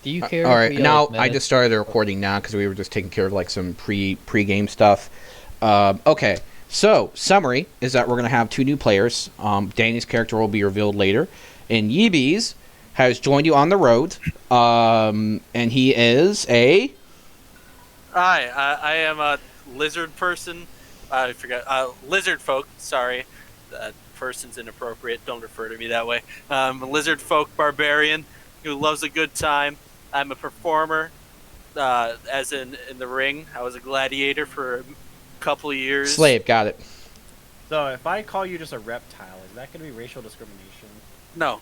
Do you care? All if right, we, now like, I just started the recording now because we were just taking care of like some pre-game stuff. Okay, so summary is that we're gonna have 2 new players. Danny's character will be revealed later, and Yeebies has joined you on the road. And he is a. Hi, I am a lizard person. I forgot. Lizard folk, sorry. Person's inappropriate. Don't refer to me that way. A lizard folk barbarian who loves a good time. I'm a performer, as in the ring. I was a gladiator for a couple of years. Slave, got it. So if I call you just a reptile, is that going to be racial discrimination? No,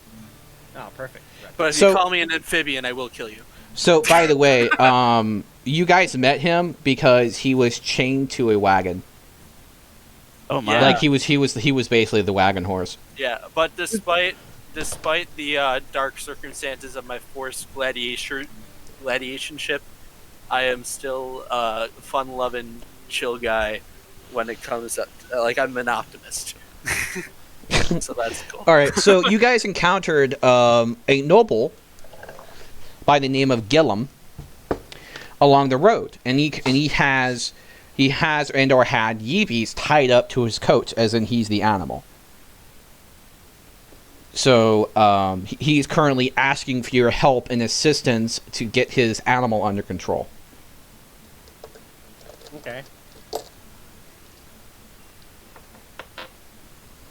Oh, perfect. but if So- you call me an amphibian, I will kill you. So, by the way, you guys met him because he was chained to a wagon. Oh my! Yeah. Like he was basically the wagon horse. Yeah, but despite the dark circumstances of my forced gladiationship, I am still a fun-loving, chill guy when it comes up. Like, I'm an optimist. So that's cool. All right, so you guys encountered a noble by the name of Gillum along the road, and he has and or had Yeebies tied up to his coat, as in he's the animal. So he's currently asking for your help and assistance to get his animal under control. Okay.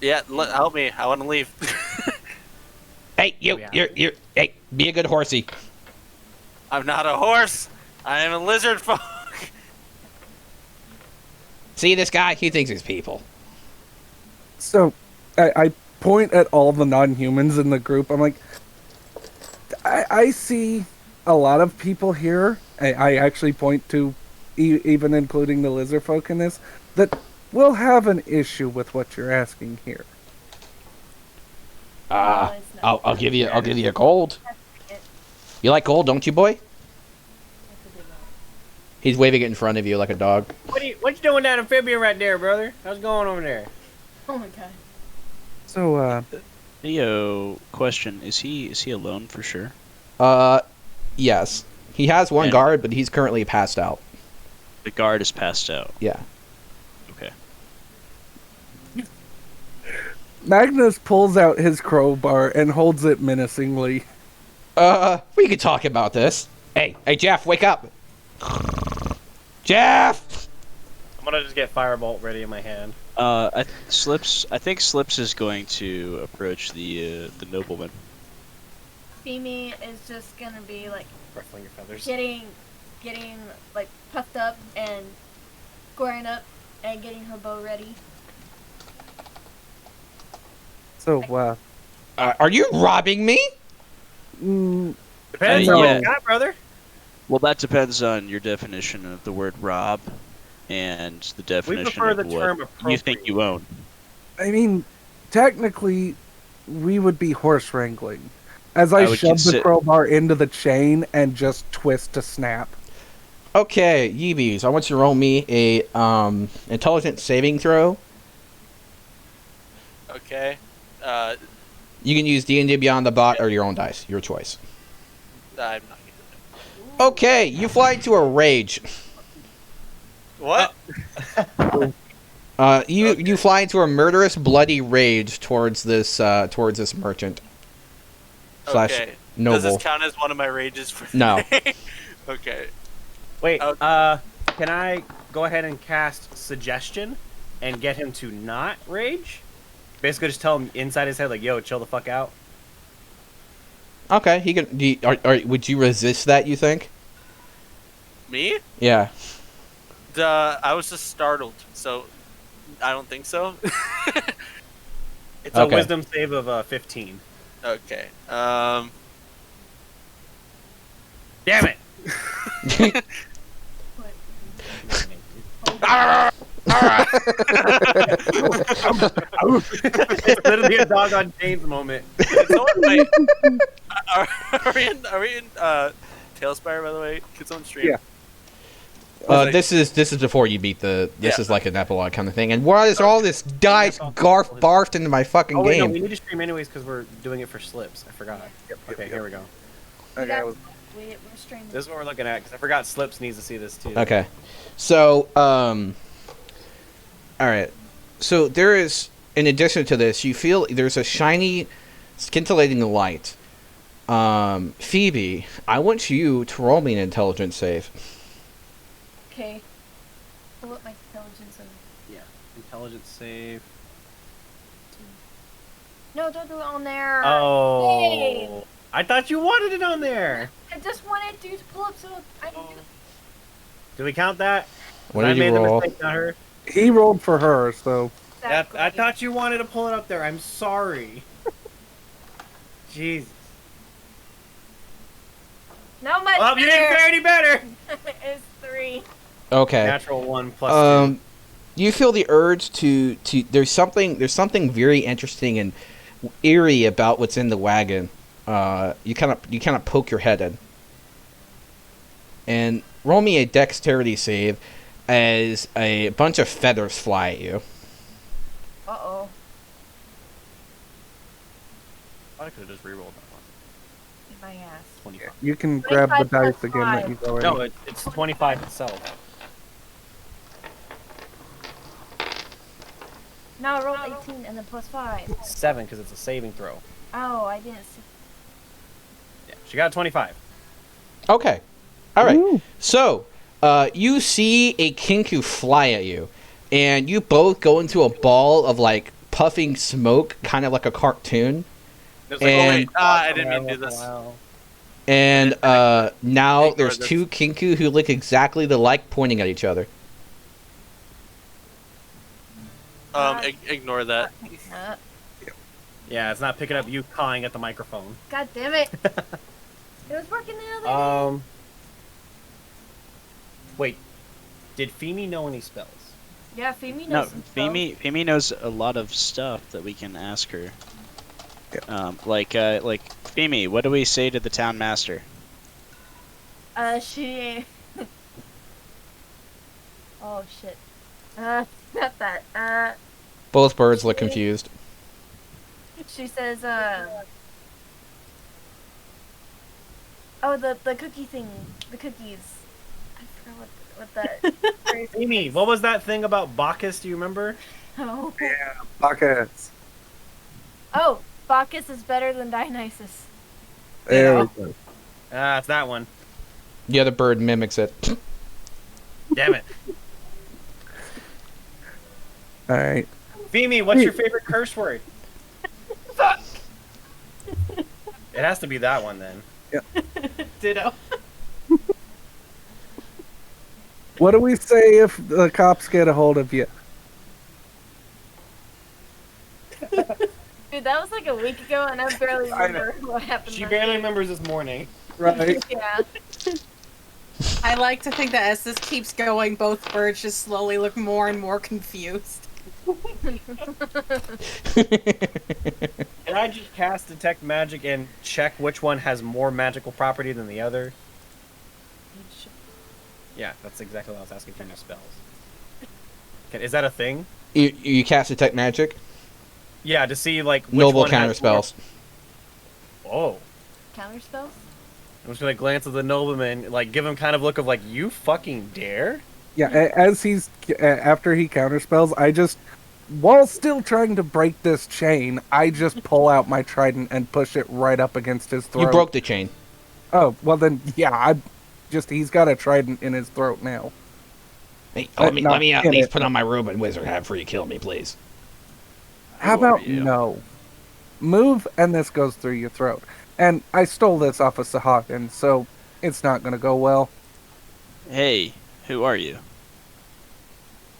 Yeah, help me. I want to leave. Hey, hey, be a good horsey. I'm not a horse. I am a lizard folk. See this guy? He thinks he's people. So, I point at all the non-humans in the group. I'm like, I see a lot of people here. I actually point to, even including the lizard folk in this, that will have an issue with what you're asking here. I'll give you a gold. You like gold, don't you, boy? He's waving it in front of you like a dog. What you doing that amphibian right there, brother? How's it going over there? Oh my god. So, Theo, question: Is he alone for sure? Yes. He has one And- guard, but he's currently passed out. The guard is passed out. Yeah. Okay. Magnus pulls out his crowbar and holds it menacingly. We could talk about this. Hey, Jeff, wake up. Jeff! I'm gonna just get firebolt ready in my hand. I think Slips is going to approach the nobleman. Femi is just gonna be like Ruffling your feathers. getting like puffed up and squaring up and getting her bow ready. So, Are you robbing me? Depends Uh, on yeah. what you got, brother. Well, that depends on your definition of the word rob, and the definition prefer of the term what you think you own. I mean, technically, we would be horse wrangling. As I, I would shove the consi- crowbar into the chain and just twist to snap. Okay, Yeebies, I want you to roll me a intelligence saving throw. Okay. You can use D&D Beyond the Bot or your own dice, your choice. I'm not Okay, you fly into a rage. What? You fly into a murderous, bloody rage towards this merchant slash Okay. Does noble. this count as one of my rages for the No. day? Okay. Wait, Okay. can I go ahead and cast Suggestion and get him to not rage? Basically just tell him inside his head, like, yo, chill the fuck out. Okay, he can. Would you resist that? You think? Me? Yeah. I was just startled, so I don't think so. It's a Okay. wisdom save of 15. Okay. Damn it! It's literally a dog on chains moment. Wait, are we in Tailspire, by the way? Could someone stream? Yeah. This is before you beat the. This is like an epilogue kind of thing. And what is all this dice barfed into my fucking Oh, wait, no, game? we need to stream anyways because we're doing it for Slips. I forgot. Okay, here we go. Okay, We're streaming. This is what we're looking at, because I forgot Slips needs to see this, too. Okay. So, all right. So there is, in addition to this, you feel there's a shiny, scintillating light. Phoebe, I want you to roll me an intelligence save. Okay. Pull up my intelligence and... Yeah. Intelligence save. No, don't do it on there. Oh. Hey. I thought you wanted it on there. I just wanted you to pull up so I can do it. Do we count that? What I did you made roll? the mistake, not her. He rolled for her, so Exactly. I thought you wanted to pull it up there. I'm sorry. Jesus. Not much Well, you didn't fare any better. It's 3. Okay. Natural 1 plus 2. You feel the urge to there's something very interesting and eerie about what's in the wagon. You kind of poke your head in, and roll me a dexterity save as a bunch of feathers fly at you. Uh-oh. I could have just re-rolled that one. In my ass. 25. you can grab the 25 dice plus again that 5. you've already. No, it's 25 itself. No, I rolled 18 and then plus 5. 7 because it's a saving throw. Oh, I didn't see. Yeah, she got 25. Okay. All right. Ooh. So, you see a kinku fly at you, and you both go into a ball of like puffing smoke, kind of like a cartoon. There's And- I didn't mean to do this. Wow. And now Ignore there's this. 2 kinku who look exactly alike, pointing at each other. Ignore that. Uh, Yeah, it's not picking up you cawing at the microphone. God damn it. It was working the other day. Wait. Did Femi know any spells? Yeah, Femi knows No, some spells. Femi knows a lot of stuff that we can ask her. Like Femi, what do we say to the town master? She... Oh, shit. Not that. Both birds look confused. She says, Oh, the cookie thing. The cookies. I forgot what that phrase Femi, is. what was that thing about Bacchus? Do you remember? Oh. Yeah, buckets. Oh, Bacchus is better than Dionysus. There we go. Ah, it's that one. The other bird mimics it. Damn it. All right. Femi, what's your favorite curse word? Fuck. It has to be that one then. Ditto. What do we say if the cops get a hold of you? Dude, that was like a week ago, and I barely I know. remember what happened. She that barely day. remembers this morning. Right. Yeah. I like to think that as this keeps going, both birds just slowly look more and more confused. Can I just cast Detect Magic and check which one has more magical property than the other? Yeah, that's exactly what I was asking for your spells. Is that a thing? You cast Detect Magic? Yeah, to see like which Noble one counter has spells. More... Oh. Counter spells? I'm just gonna glance at the nobleman, like give him kind of look of like, you fucking dare? Yeah, as he's after he counterspells, I just, while still trying to break this chain, I just pull out my trident and push it right up against his throat. You broke the chain. Oh, well then, yeah, he's got a trident in his throat now. Hey, But let me not at in least it. put on my robe and wizard hat before you kill me, please. How Who are about you? no? Move, and this goes through your throat. And I stole this off of Sahagin, so it's not gonna go well. Hey, who are you?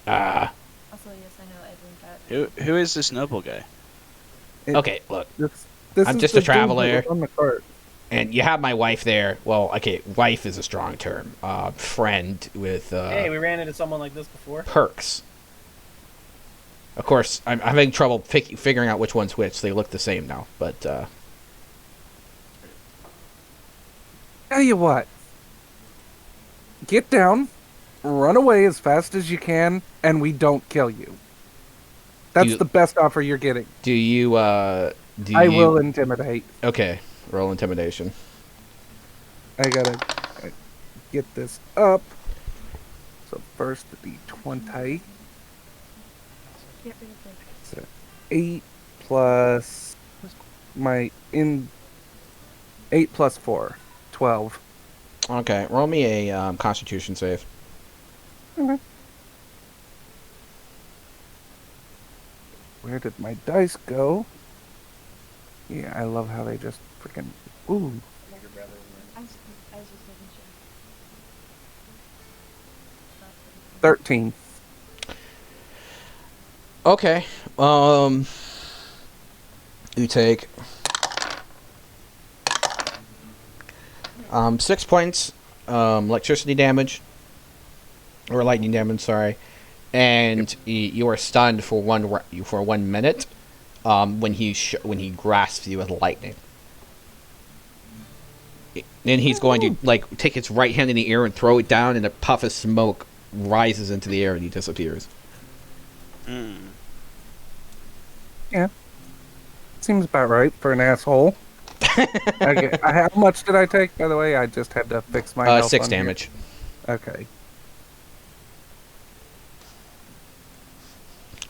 Also, yes, I know Edwin got. Who is this noble guy? Okay, look. This I'm is just the a dude that traveler. was on the cart. And you have my wife there. Well, okay, wife is a strong term. Friend with Hey, we ran into someone like this before. perks. Of course, I'm having trouble figuring out which one's which. They look the same now, but Tell you what. Get down, run away as fast as you can, and we don't kill you. That's You- the best offer you're getting. do you? I will intimidate. Okay, roll intimidation. I gotta get this up. So first the D20. Get rid of it. So 8 plus my in 8 plus 4, 12. Okay, roll me a Constitution save. Okay. Where did my dice go? Yeah, I love how they just freaking. Ooh. I was just making sure. 13. Okay. You take 6 points electricity damage or lightning damage. Sorry, and you are stunned for 1 minute when he grasps you with lightning. Then he's going to take his right hand in the air and throw it down, and a puff of smoke rises into the air and he disappears. Mm. Yeah. Seems about right for an asshole. Okay. How much did I take, by the way? I just had to fix my health 6 on here. damage. Okay.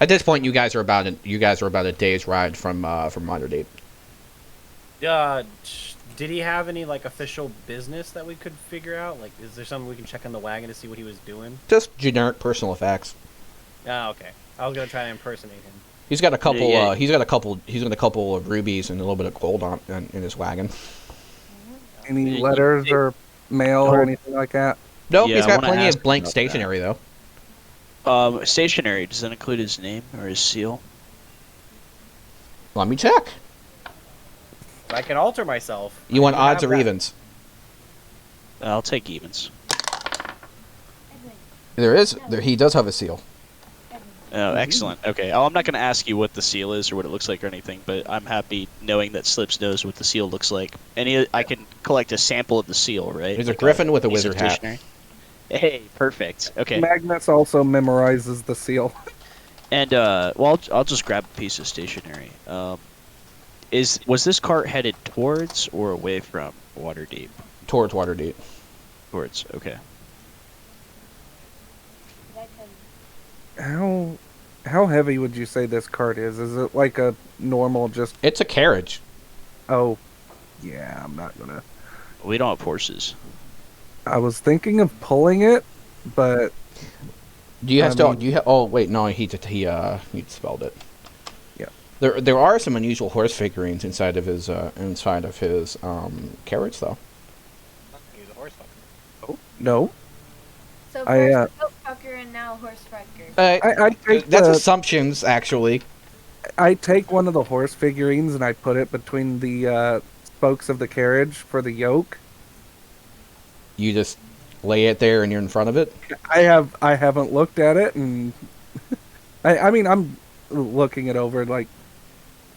At this point, you guys are about a day's ride from Underdeep. Did he have any official business that we could figure out? Is there something we can check on the wagon to see what he was doing? Just generic personal effects. Oh, okay. I was gonna try to impersonate him. He's got a couple. Yeah. He's got a couple of rubies and a little bit of gold in his wagon. Any letters or mail or anything like that? Nope, Yeah, he's I got wanna plenty ask of blank about stationery though. Stationary, does that include his name or his seal? Let me check. I can alter myself. You want I odds have or that. evens? I'll take evens. He does have a seal. Oh, excellent. Okay. Oh, I'm not going to ask you what the seal is or what it looks like or anything, but I'm happy knowing that Slips knows what the seal looks like. I can collect a sample of the seal, right? There's a griffin with a piece of wizard hat. stationery. Hey, perfect. Okay. Magnus also memorizes the seal. And well, I'll just grab a piece of stationery. Was this cart headed towards or away from Waterdeep? Towards Waterdeep. Towards. Okay. How heavy would you say this cart is? Is it like a normal just... It's a carriage. Oh, yeah, I'm not gonna... We don't have horses. I was thinking of pulling it, but... Do you have I mean- Do you have? Oh wait, no, he spelled it. Yeah. There are some unusual horse figurines inside of his carriage though. He's a horse fucker. No. So I, first goat fucker and now horse fucker. I take That's the- assumptions actually. I take one of the horse figurines and I put it between the spokes of the carriage for the yoke. You just lay it there and you're in front of it. I haven't looked at it, and I mean I'm looking it over. Like,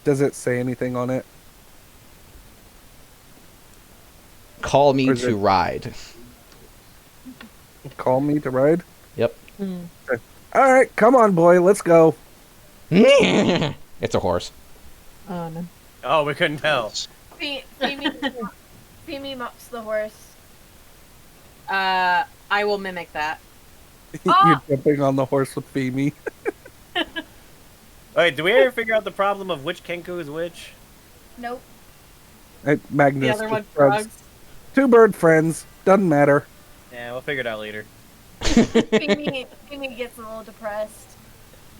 does it say anything on it? Call me Or is to it- ride. Call me to ride. Yep. All right, come on, boy, let's go. It's a horse. Oh no. Oh, we couldn't tell. Femi mops the horse. I will mimic that. You're jumping on the horse with Femi. Wait, do we ever figure out the problem of which Kenku is which? Nope. Magnus. The other one just shrugs. frogs. Two bird friends. Doesn't matter. Yeah, we'll figure it out later. Femi gets a little depressed.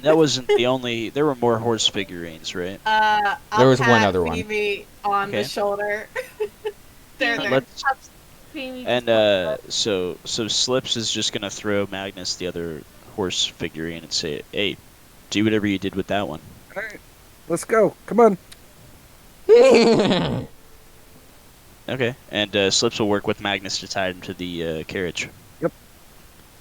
That wasn't the only. There were more horse figurines, right? I'll There was one pat other one. Phoebe on the Okay. shoulder. there. Let's, Femi and just so Slips is just gonna throw Magnus the other horse figurine and say, "Hey, do whatever you did with that one." All right, let's go. Come on. Okay. And Slips will work with Magnus to tie him to the carriage.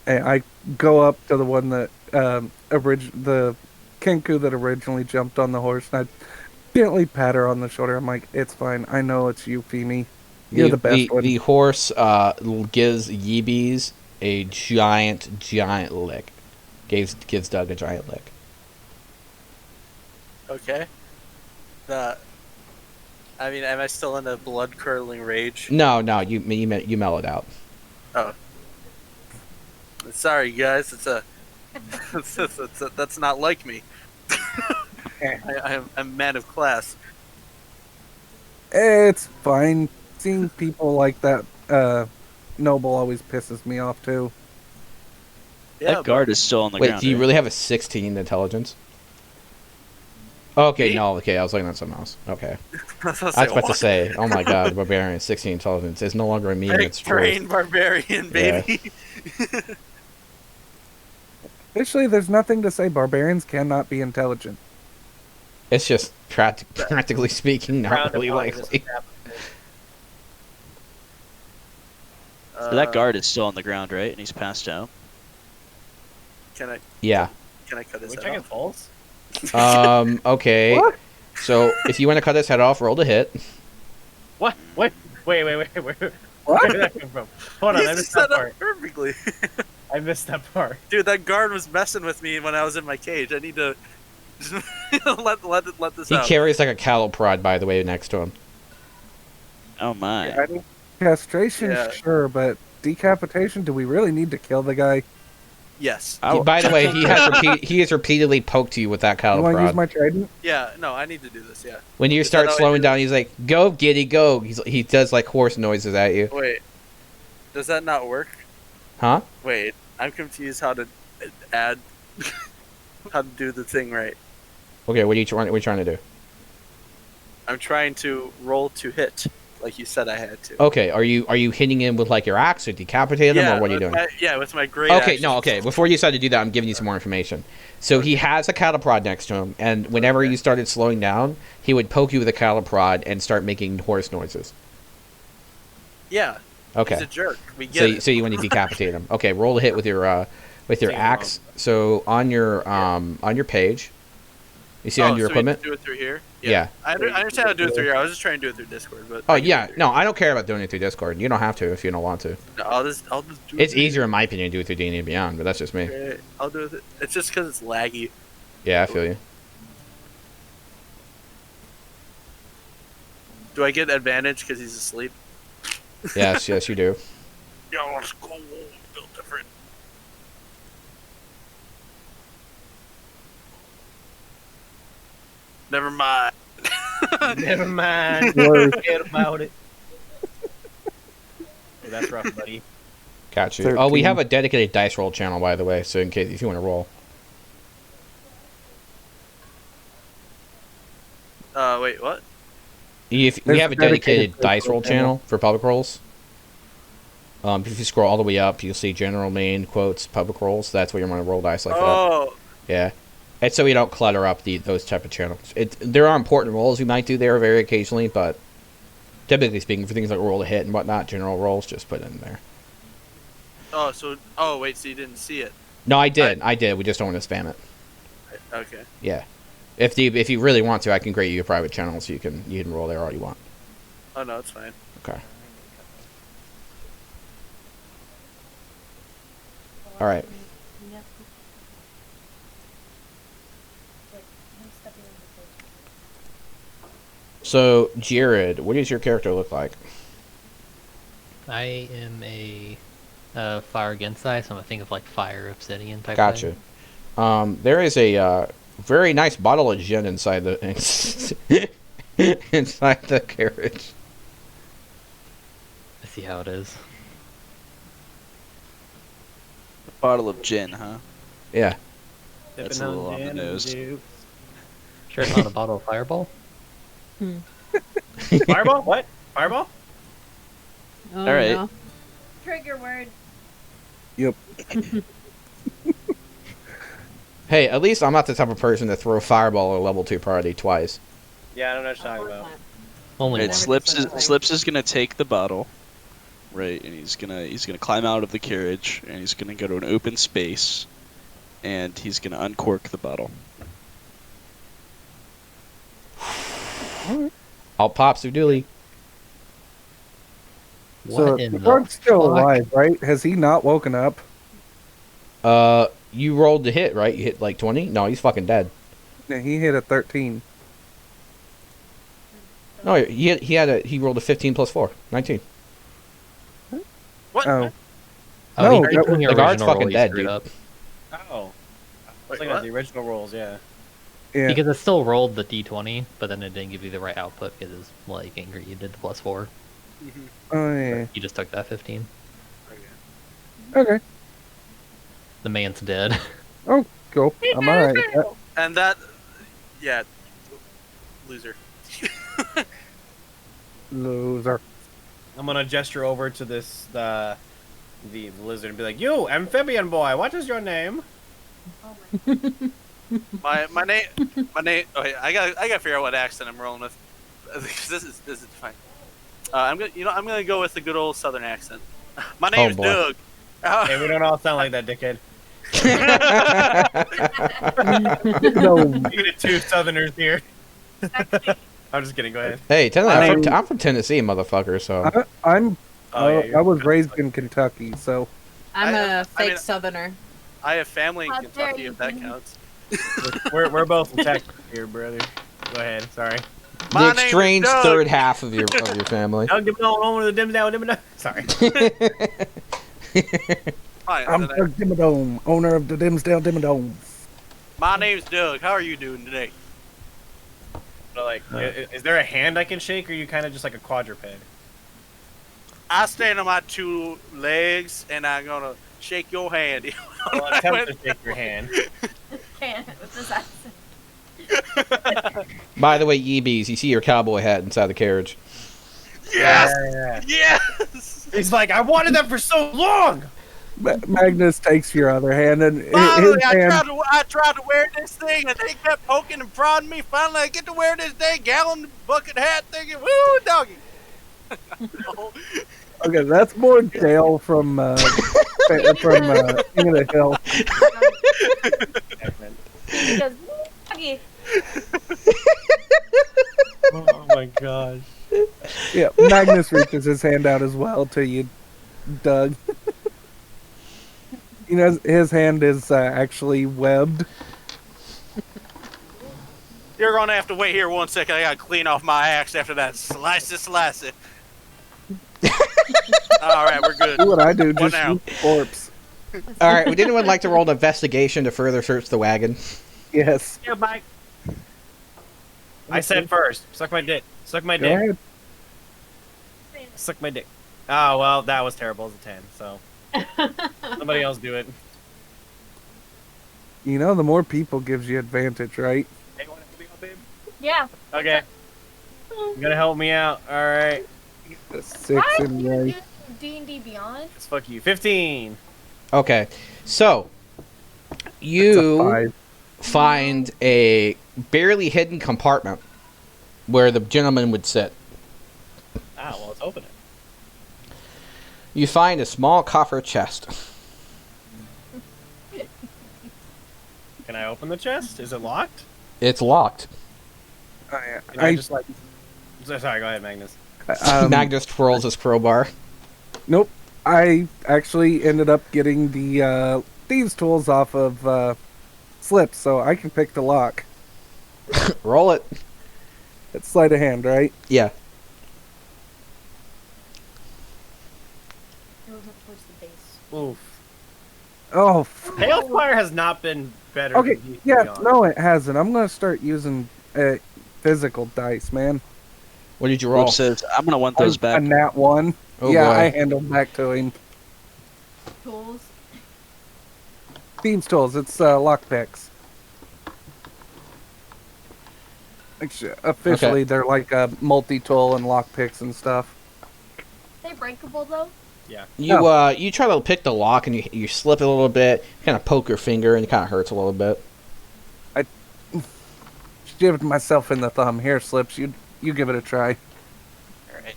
And I go up to the one that the Kenku that originally jumped on the horse, and I gently pat her on the shoulder. I'm like, "It's fine. I know it's you, Femi. You're the best one." The horse gives Yeebies a giant lick. Gives Doug a giant lick. Okay. The I mean, am I still in a blood curdling rage? No, you mellow it out. Oh, sorry, guys. That's not like me. I'm a man of class. It's fine. Seeing people like that noble always pisses me off too. Yeah, That guard is still on the Wait, ground. do you right? really have a 16 intelligence? Okay, Me? no, okay, I was looking at something else. Okay. I was I was about to what? say, oh my god, barbarian, 16 intelligence. It's no longer a meme, Big it's brain truth. barbarian, baby. Officially, there's nothing to say barbarians cannot be intelligent. It's just practically speaking, not Round really upon this likely. happened. So that guard is still on the ground, right? And he's passed out. Can I Yeah. cut his We head checking off? pulse? Okay. What? So, if you want to cut his head off, roll to hit. What? Wait. Where What? did that come from? Hold on, I He's missed set that up part. perfectly. I missed that part. Dude, that guard was messing with me when I was in my cage. I need to let this He out. carries like a cattle prod, by the way, next to him. Oh my. Castration, Yeah. sure, but decapitation? Do we really need to kill the guy? Yes. By the way, he has repeatedly poked you with that You cattle want to use prod. my trident? Yeah. No, I need to do this. Yeah. When you Is start that how I slowing do it? down, he's like, "Go, Giddy, go!" He does like horse noises at you. Wait. Does that not work? Huh? Wait. I'm confused how to add how to do the thing right. Okay, what are you trying to do? I'm trying to roll to hit, like you said I had to. Okay, are you hitting him with like your axe to decapitate him, or what are you with doing? with my great. Okay, action. no, okay. Before you decide to do that, I'm giving you some more information. So he has a cattle prod next to him, and whenever you started slowing down, he would poke you with a cattle prod and start making horse noises. Yeah. Okay. He's a jerk. We get it. So you want to decapitate him? Okay, roll a hit with your Seems axe. So on your page, you see on your so we equipment. do it through here. Yeah. I understand how to do it through here. I was just trying to do it through Discord, but Oh I can do yeah, it through no, I don't care about doing it through Discord. You don't have to if you don't want to. here. No, I'll just do it. It's through easier in my opinion to do it through D&D Beyond, but that's just me. here. I'll do it. It's just because it's laggy. Yeah, I feel you. Do I get advantage because he's asleep? Yes, you do. Yo, let's go. Build different. Never mind. Never mind. Word. Forget about it. Oh, that's rough, buddy. Got you. Oh, we 13. have a dedicated dice roll channel, by the way, so in case if you want to roll. Wait, what? We There's have a a dedicated dedicated dice roll channel for public rolls. If you scroll all the way up, you'll see general, main, quotes, public rolls. That's where you want to roll dice like that. Oh, Yeah. And so we don't clutter up those type of channels. There are important rolls we might do there very occasionally, but typically speaking, for things like roll to hit and whatnot, general rolls, just put it in there. wait, so you didn't see it? No, I did. We just don't want to spam it. Okay. Yeah. If you really want to, I can create you a private channel so you can roll there all you want. Oh no, it's fine. Okay. All right. So, Jared, what does your character look like? I am a fire against ice. I'm a thing of like fire obsidian type Gotcha. thing. There is a very nice bottle of gin inside the inside the carriage. I see how it is. Bottle of gin, huh? Yeah. That's a little on the nose. Sure, it's not a bottle of Fireball. Fireball? What? Fireball? Oh, All right. no. Trigger word. Hey, at least I'm not the type of person to throw fireball at a level 2 party twice. Yeah, I don't know what you're talking about. Only Right, one. Slips is gonna take the bottle, right, and he's gonna climb out of the carriage, and he's gonna go to an open space, and he's gonna uncork the bottle. I'll pop Suduli. What So in the the guard's still fuck? alive, right? Has he not woken up? You rolled the hit, right? You hit like 20? No, he's fucking dead. Yeah, he hit a 13. No, he rolled a 15 plus 4, 19. What? Oh. Oh, No, he that keeps was- in the the guard's original roll, fucking he dead, screwed dude. up. Oh. I was Wait, looking at what? the original rolls, yeah. Yeah. Because it still rolled the d20, but then it didn't give you the right output because it's like angry you did the plus 4. Mhm. Oh yeah. You just took that 15. Okay. The man's dead. Oh, cool. I'm alright with that. And that, yeah, loser. Loser. I'm gonna gesture over to this the lizard and be like, "You, amphibian boy, what is your name?" Oh my. My name. Okay, I gotta figure out what accent I'm rolling with. this is fine. I'm gonna go with the good old Southern accent. My name's boy. Doug. Hey, we don't all sound like that, dickhead. No. You get 2 Southerners here. I'm just kidding. Go ahead. Hey, I'm- I'm from Tennessee, motherfucker. So I'm. Oh, yeah, you're I was from raised in Kentucky, so I'm I a fake mean- Southerner. I have family in How dare Kentucky, you, if that Jimmy. counts. We're both in Texas here, brother. Go ahead. Sorry. My the name is strange Doug. third half of your family. I'll give it all over the dims down. Sorry. Fine, I'm then I- Doug Dimmadome, owner of the Dimsdale Dimmadome. My name's Doug. How are you doing today? But like, is there a hand I can shake, or are you kind of just like a quadruped? I stand on my 2 legs and I'm gonna shake your hand. Well, attempt to shake your hand. Can't with this accent. By the way, Yeebies, you see your cowboy hat inside the carriage. Yes! Yeah. Yes! He's like, I wanted that for so long. Magnus takes your other hand, and Finally, his I hand. tried to wear this thing, and they kept poking and prodding me. Finally, I get to wear this dang gallon bucket hat thing, and woo, doggy. Okay, that's more Dale from King of the Hill. He goes, "Doggy." Oh my gosh. Yeah, Magnus reaches his hand out as well to you, Doug. You know, his hand is actually webbed. You're gonna have to wait here 1 second. I gotta clean off my axe after that. Slice it. All right, we're good. Do what I do, What just now? shoot the corpse. All right, would anyone like to roll an investigation to further search the wagon? Yes. Yeah, Mike. I said first. Suck my dick. Suck my Go dick. ahead. Suck my dick. Oh, well, that was terrible as a 10, so. Somebody else do it. You know, the more people gives you advantage, right? Hey, you want to help me out, babe? Yeah. Okay. You gotta help me out. Alright. A 6 Why are in you right. doing D&D Beyond? Let's fuck you. 15. Okay, so That's a you 5. find a barely hidden compartment where the gentleman would sit. Ah, well, let's open it. You find a small coffer chest. Can I open the chest? Is it locked? It's locked. Can I just like... Sorry, go ahead, Magnus. Magnus twirls his crowbar. Nope. I actually ended up getting the thieves' tools off of Slip, so I can pick the lock. Roll it. It's sleight of hand, right? Yeah. It was up towards the base. Oof. Oh, Hailfire has not been better. okay. than Yeah, Beyond. no, it hasn't. I'm gonna start using physical dice, man. What did you roll? Flip says, I'm going to want those A back. nat 1. Oh, yeah, boy. I handled back to him. Tools. Thieves' tools. It's lockpicks. Actually, officially, they're like a multi-tool and lockpicks and stuff. They breakable though? You try to pick the lock and you slip it a little bit, kind of poke your finger and it kind of hurts a little bit. Give myself in the thumb. Here, Slips. You give it a try.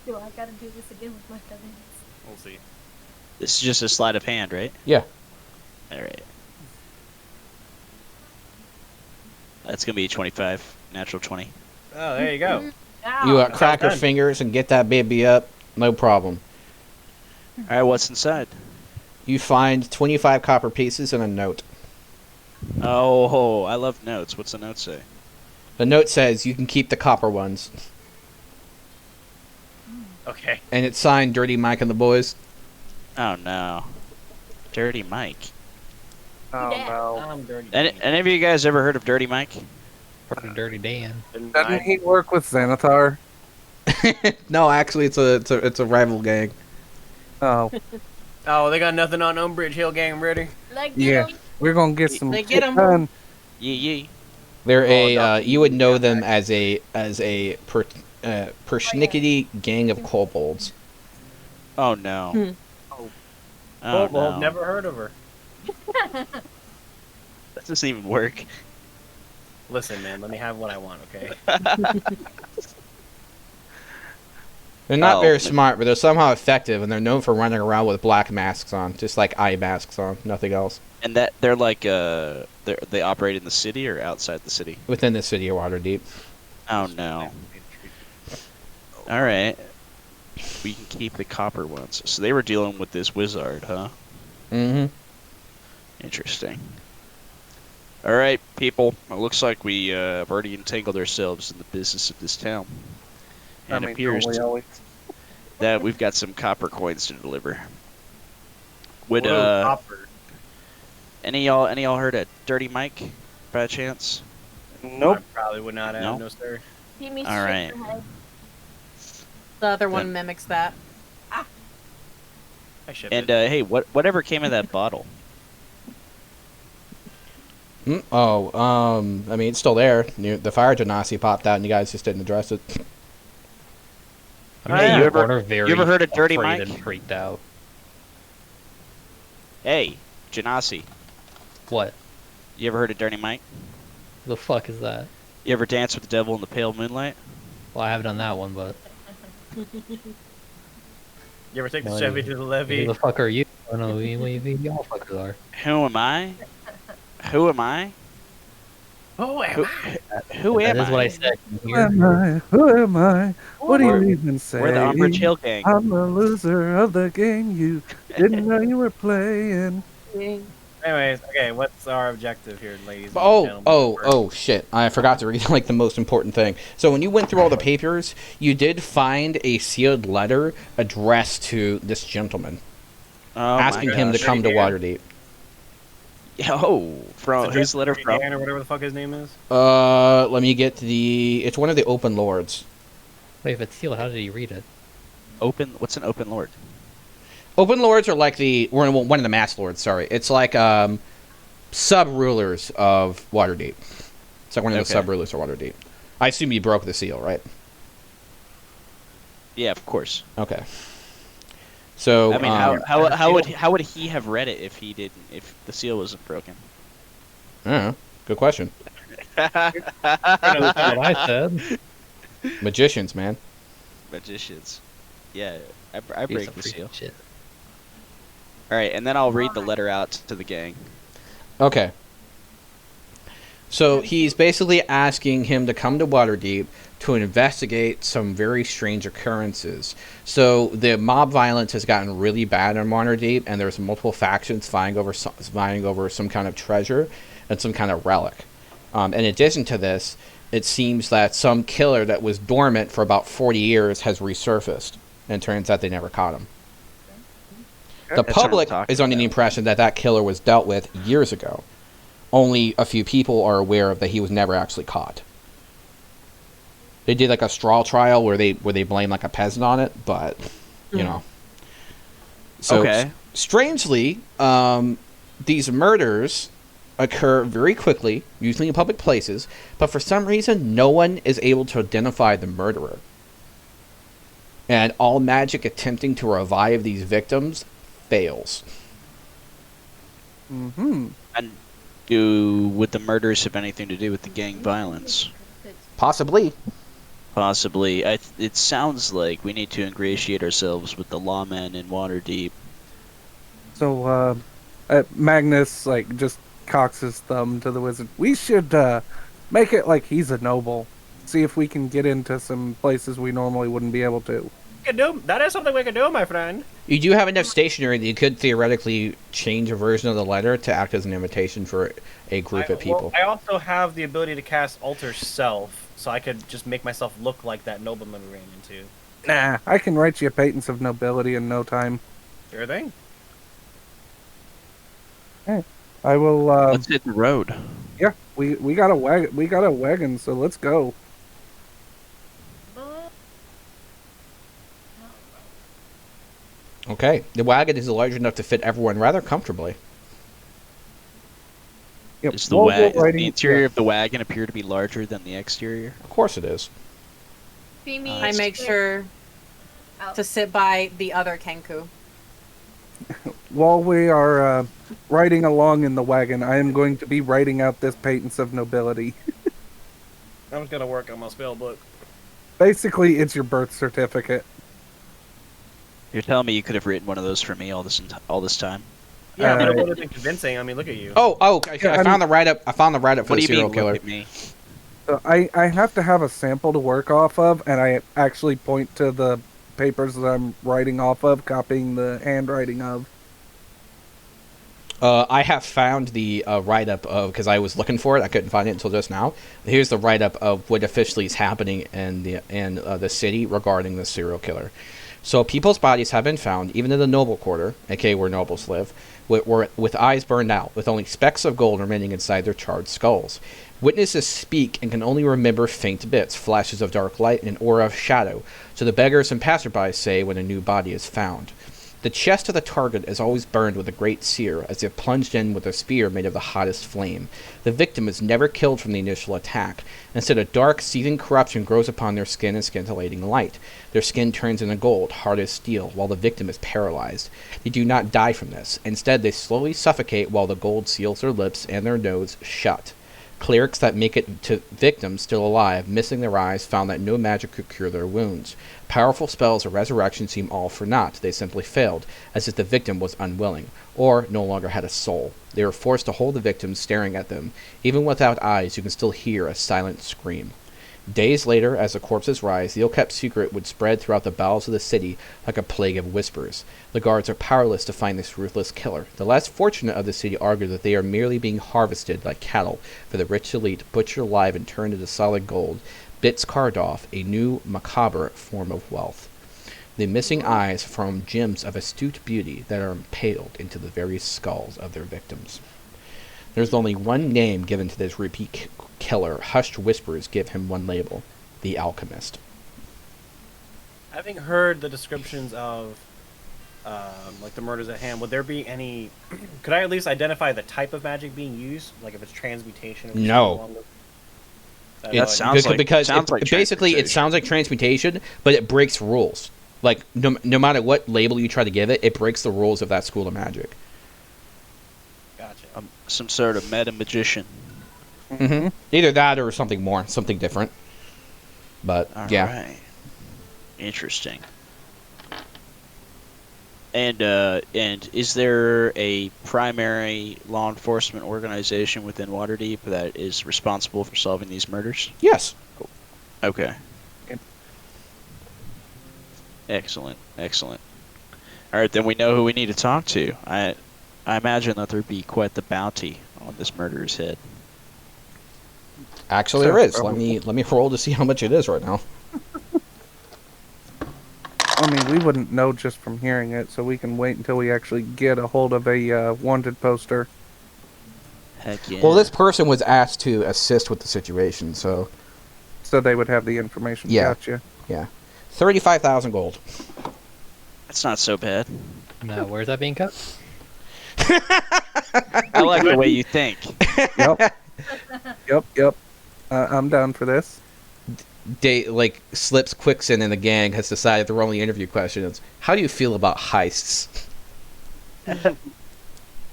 Do I gotta do this again with my feathers? We'll see. This is just a sleight of hand, right? Yeah. Alright. That's going to be a 25. Natural 20. Oh, there you go. Ow. You That's crack your done. fingers and get that baby up. No problem. Alright, what's inside? You find 25 copper pieces and a note. Oh, I love notes. What's the note say? The note says you can keep the copper ones. Okay. and it's signed Dirty Mike and the Boys. Oh no, Dirty Mike. Oh Yeah. no. I'm dirty. Any of you guys ever heard of Dirty Mike? Or Dirty Dan. Doesn't he work with Xanathar? No, actually, it's a rival gang. Oh, Oh, they got nothing on Umbridge Hill gang ready. Like, yeah. you know, We're gonna get some They get 'em. done. Yee. They're no. you would know them as a persnickety gang of kobolds. Oh no. Hmm. Oh Well, no. never heard of her. That doesn't even work. Listen, man, let me have what I want, okay? They're not Oh. very smart, but they're somehow effective, and they're known for running around with black masks on, just like eye masks on, nothing else. And that they're like they operate in the city or outside the city. Within the city of Waterdeep. Oh no. All right. We can keep the copper ones. So they were dealing with this wizard, huh? Mm-hmm. Interesting. All right, people. It looks like we have already entangled ourselves in the business of this town. And it appears don't we always? that we've got some copper coins to deliver. Would Whoa, copper. any y'all heard of Dirty Mike by chance? Nope. I probably would not have, No? no sir. keep me All straight right. ahead. The other one Then- mimics that. I should. And hey, whatever came in that bottle? I mean, it's still there. The fire genasi popped out, and you guys just didn't address it. I'm Hey, in you the ever- corner very you ever heard of Dirty afraid Mike? and freaked out. Hey, Genasi. What? You ever heard of Dirty Mike? The fuck is that? You ever dance with the devil in the pale moonlight? Well, I haven't done that one, but You ever take the No, Chevy you- to the who levee? the fuck are you? I don't know who y'all fuckers are. Who am I? Who am I? Oh, am Who, I? who am That is I? what I said. Who Here. am I? Who am I? What do We're- you even say? We're the Umbridge Hill gang. I'm the loser of the game. You didn't know you were playing. Anyways, okay, what's our objective here, ladies and Oh, gentlemen? oh, shit. I forgot to read, like, the most important thing. So when you went through all the papers, you did find a sealed letter addressed to this gentleman, Oh my asking him to gosh. come to Dan? Waterdeep. Oh, from It's who's the letter Jeffrey from? Dan or whatever the fuck his name is. Let me get it's one of the Open Lords. Wait, if it's sealed, how did he read it? Open. What's an open lord? Open Lords are like one of the Mass Lords, sorry. It's like, sub-rulers of Waterdeep. It's like one of the Okay. sub-rulers of Waterdeep. I assume you broke the seal, right? Yeah, of course. Okay. So, I mean, how would he have read it if the seal wasn't broken? I don't know. Good question. That's what I said. Magicians, man. Magicians. Yeah, I Piece break of the freaking seal. shit. All right, and then I'll read the letter out to the gang. Okay. So he's basically asking him to come to Waterdeep to investigate some very strange occurrences. So the mob violence has gotten really bad in Waterdeep, and there's multiple factions vying over some kind of treasure and some kind of relic. In addition to this, it seems that some killer that was dormant for about 40 years has resurfaced, and it turns out they never caught him. The That's what I'm public talking is under the about. impression that that killer was dealt with years ago. Only a few people are aware of that he was never actually caught. They did like a straw trial where they blame like a peasant on it, but you know. So Okay. strangely, these murders occur very quickly, usually in public places, but for some reason no one is able to identify the murderer. And all magic attempting to revive these victims fails. Mm-hmm. And would the murders have anything to do with the gang violence? Possibly. Possibly. It sounds like we need to ingratiate ourselves with the lawmen in Waterdeep. So, Magnus, like, just cocks his thumb to the wizard. We should, make it like he's a noble. See if we can get into some places we normally wouldn't be able to. That is something we can do, my friend. You do have enough stationery that you could theoretically change a version of the letter to act as an invitation for a group of people. I also have the ability to cast Alter Self, so I could just make myself look like that nobleman we ran into. Nah, I can write you a patents of nobility in no time. Sure thing. I will. Let's hit the road. Yeah, we got a wagon. We got a wagon, so let's go. Okay, the wagon is large enough to fit everyone rather comfortably. Yep. Does the, While we're does the riding- interior yeah. of the wagon appear to be larger than the exterior? Of course it is. I make sure to sit by the other Kenku. While we are riding along in the wagon, I am going to be writing out this patents of nobility. I'm just gonna work on my spell book. Basically, it's your birth certificate. You're telling me you could have written one of those for me all this time? Yeah, but it Uh, would have been convincing. I mean, look at you. I found the write-up. I found the write-up for What the do you serial mean, killer. look at me? So I have to have a sample to work off of, and I actually point to the papers that I'm writing off of, copying the handwriting of. I have found the write-up of, because I was looking for it, I couldn't find it until just now. Here's the write-up of what officially is happening in the city regarding the serial killer. So people's bodies have been found, even in the noble quarter, aka where nobles live, with eyes burned out, with only specks of gold remaining inside their charred skulls. Witnesses speak and can only remember faint bits, flashes of dark light, and an aura of shadow, so the beggars and passersby say when a new body is found. The chest of the target is always burned with a great sear, as if plunged in with a spear made of the hottest flame. The victim is never killed from the initial attack. Instead, a dark, seething corruption grows upon their skin and scintillating light. Their skin turns into gold, hard as steel, while the victim is paralyzed. They do not die from this. Instead, they slowly suffocate while the gold seals their lips and their nose shut. Clerics that make it to victims still alive, missing their eyes, found that no magic could cure their wounds. Powerful spells of resurrection seem all for naught. They simply failed, as if the victim was unwilling, or no longer had a soul. They were forced to hold the victim staring at them. Even without eyes, you can still hear a silent scream. Days later, as the corpses rise, the ill-kept secret would spread throughout the bowels of the city like a plague of whispers. The guards are powerless to find this ruthless killer. The less fortunate of the city argue that they are merely being harvested like cattle for the rich elite, butchered alive and turned into solid gold, bits carved off, a new, macabre form of wealth. The missing eyes form gems of astute beauty that are impaled into the very skulls of their victims. There's only one name given to this repeat killer. Hushed whispers give him one label: the Alchemist. Having heard the descriptions of like the murders at hand, would there be any? Could I at least identify the type of magic being used? Like if it's transmutation? Or No. That sounds like Basically it sounds like transmutation, but it breaks rules. Like no matter what label you try to give it, it breaks the rules of that school of magic. Gotcha. Some sort of meta magician. Mm-hmm. Either that or something more, something different. But yeah. Right. Interesting. And is there a primary law enforcement organization within Waterdeep that is responsible for solving these murders? Yes. Okay. Excellent. All right, then we know who we need to talk to. I imagine that there'd be quite the bounty on this murderer's head. Actually, there is. Let me roll to see how much it is right now. I mean, we wouldn't know just from hearing it, so we can wait until we actually get a hold of a wanted poster. Heck yeah. Well, this person was asked to assist with the situation, so they would have the information. Yeah. Gotcha. yeah, 35,000 gold. That's not so bad. No, where's that being cut? I like the way you think. Yep. I'm down for this. Slips Quickson and the gang has decided their only interview question is, how do you feel about heists? We're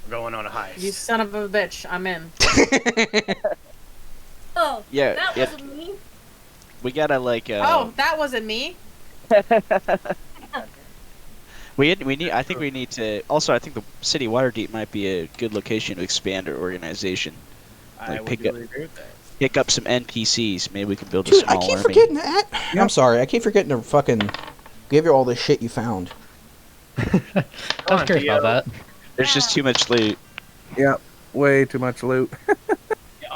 going on a heist. You son of a bitch, I'm in. Oh, Yeah, that yep. wasn't me. We gotta Oh, that wasn't me. we need. I think we need to. Also, I think the city of Waterdeep might be a good location to expand our organization. I Like, would pick really agree with that. Pick up some NPCs. Maybe we can build a Dude, small I keep army. forgetting that. I'm sorry, I keep forgetting to fucking give you all this shit you found. I was curious about that. There's just too much loot. Yep. Way too much loot.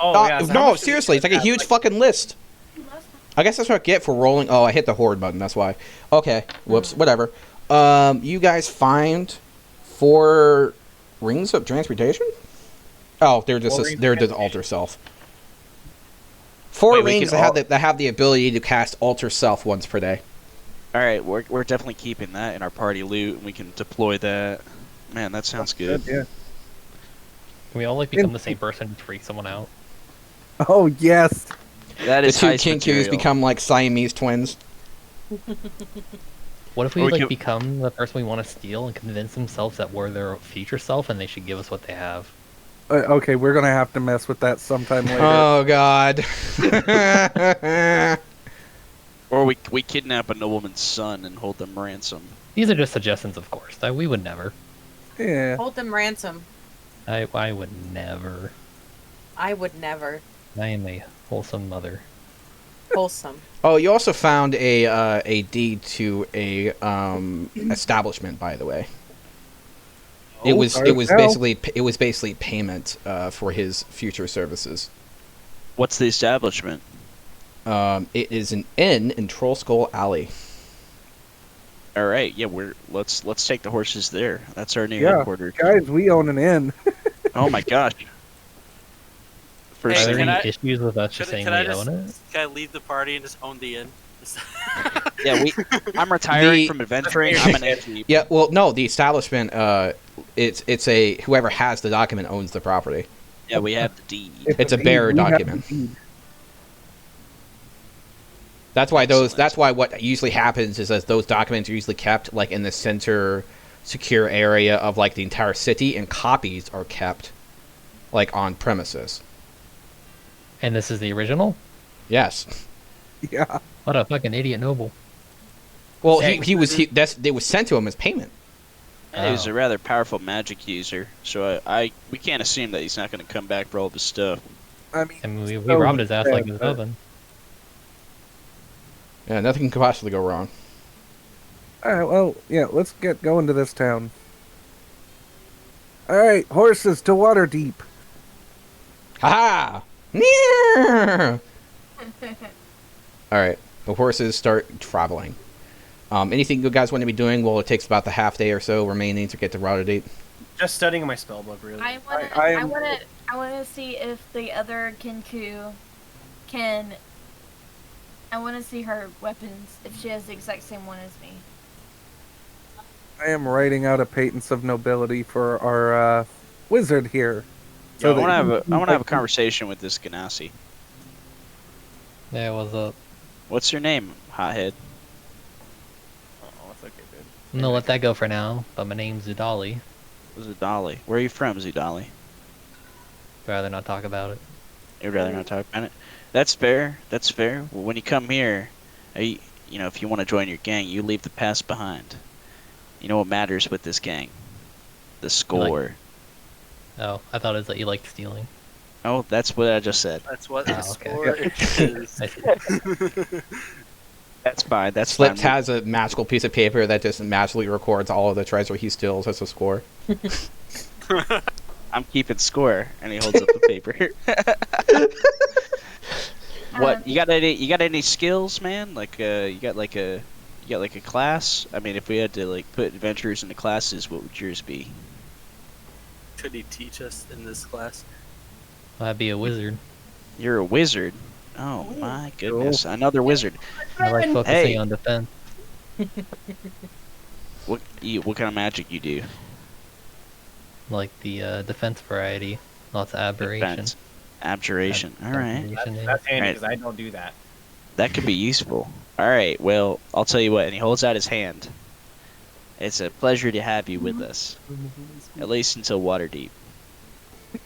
Oh, yeah, so how No, much did we seriously, it's like a have? huge fucking list. I guess that's what I get for rolling. Oh, I hit the horde button. That's why. Okay. Whoops. Whatever. You guys find 4 rings of transmutation. Oh, they're just alter self. 4 Wait, we rings can that have the ability to cast alter self once per day. All right, we're definitely keeping that in our party loot, and we can deploy that. Man, that sounds good. Yeah. Can we all like become the same person and freak someone out? Oh yes. That The is 2 heist Kinkus material. become like Siamese twins. What if Or we we like could- become the person we want to steal and convince themselves that we're their future self and they should give us what they have? Okay, we're gonna have to mess with that sometime later. Oh God. Or we kidnap a nobleman's son and hold them ransom. These are just suggestions, of course. We would never. Yeah. Hold them ransom. I would never. I would never. I am a wholesome mother. Wholesome. Oh, you also found a deed to a establishment, by the way. It was basically payment for his future services. What's the establishment? It is an inn in Troll Skull Alley. All right, yeah, let's take the horses there. That's our new Yeah, headquarters. guys, we own an inn. Oh my gosh. First Are there can any I- issues with us just saying Can we I just own it? can I leave the party and just own the inn? yeah, I'm retiring The- from adventuring. I'm an anti. Yeah, well, no, the establishment. It's a whoever has the document owns the property. Yeah, we have the deed. It's a bearer We have document. a deed. That's why Excellent. That's why what usually happens is that those documents are usually kept like in the center, secure area of like the entire city, and copies are kept, like on premises. And this is the original? Yes. Yeah. What a fucking idiot noble. Well, Thanks. it was sent to him as payment. And he was Oh. a rather powerful magic user, so we can't assume that he's not going to come back for all of his stuff. I mean, I mean, we so robbed his ass like sad, it's but- nothing. Yeah, nothing could possibly go wrong. Alright, well, yeah, let's get going to this town. Alright, horses to Waterdeep. Ha! Near. All right, the horses start traveling. Anything you guys want to be doing? Well, it takes about the half day or so remaining to get to Waterdeep. Just studying my spellbook, really. I wanna, I I, am- wanna see if the other Kinku can. I wanna see her weapons if she has the exact same one as me. I am writing out a patents of nobility for our wizard here. So I that want to have he a can I want to have a take- conversation with this Ganassi. Yeah, what's up? What's your name, hothead? Oh, that's okay, dude. I'm gonna let that go for now, but my name's Zudali. Zudali. Where are you from, Zudali? Rather not talk about it. You'd rather not talk about it. That's fair. That's fair. Well, when you come here, if you want to join your gang, you leave the past behind. You know what matters with this gang? The score. Oh, I thought it was that you liked stealing. Oh, that's what I just said. That's what the Oh, okay. score is. I see. That's fine. That's Slips fine. has a magical piece of paper that just magically records all of the treasure he steals as a score. I'm keeping score, and he holds up the paper. What you got? You got any skills, man? Like you got like a class? I mean, if we had to like put adventurers into classes, what would yours be? Could he teach us in this class? I'd be a wizard. You're a wizard. Oh my goodness, another wizard. I like focusing Hey. on defense. What kind of magic you do? Like the defense variety. Lots of aberration. Defense. Abjuration. All right, Aberration, yeah. That's handy Right. because I don't do that. that could be useful. All right, well, I'll tell you what. And he holds out his hand. It's a pleasure to have you with us, at least until Waterdeep.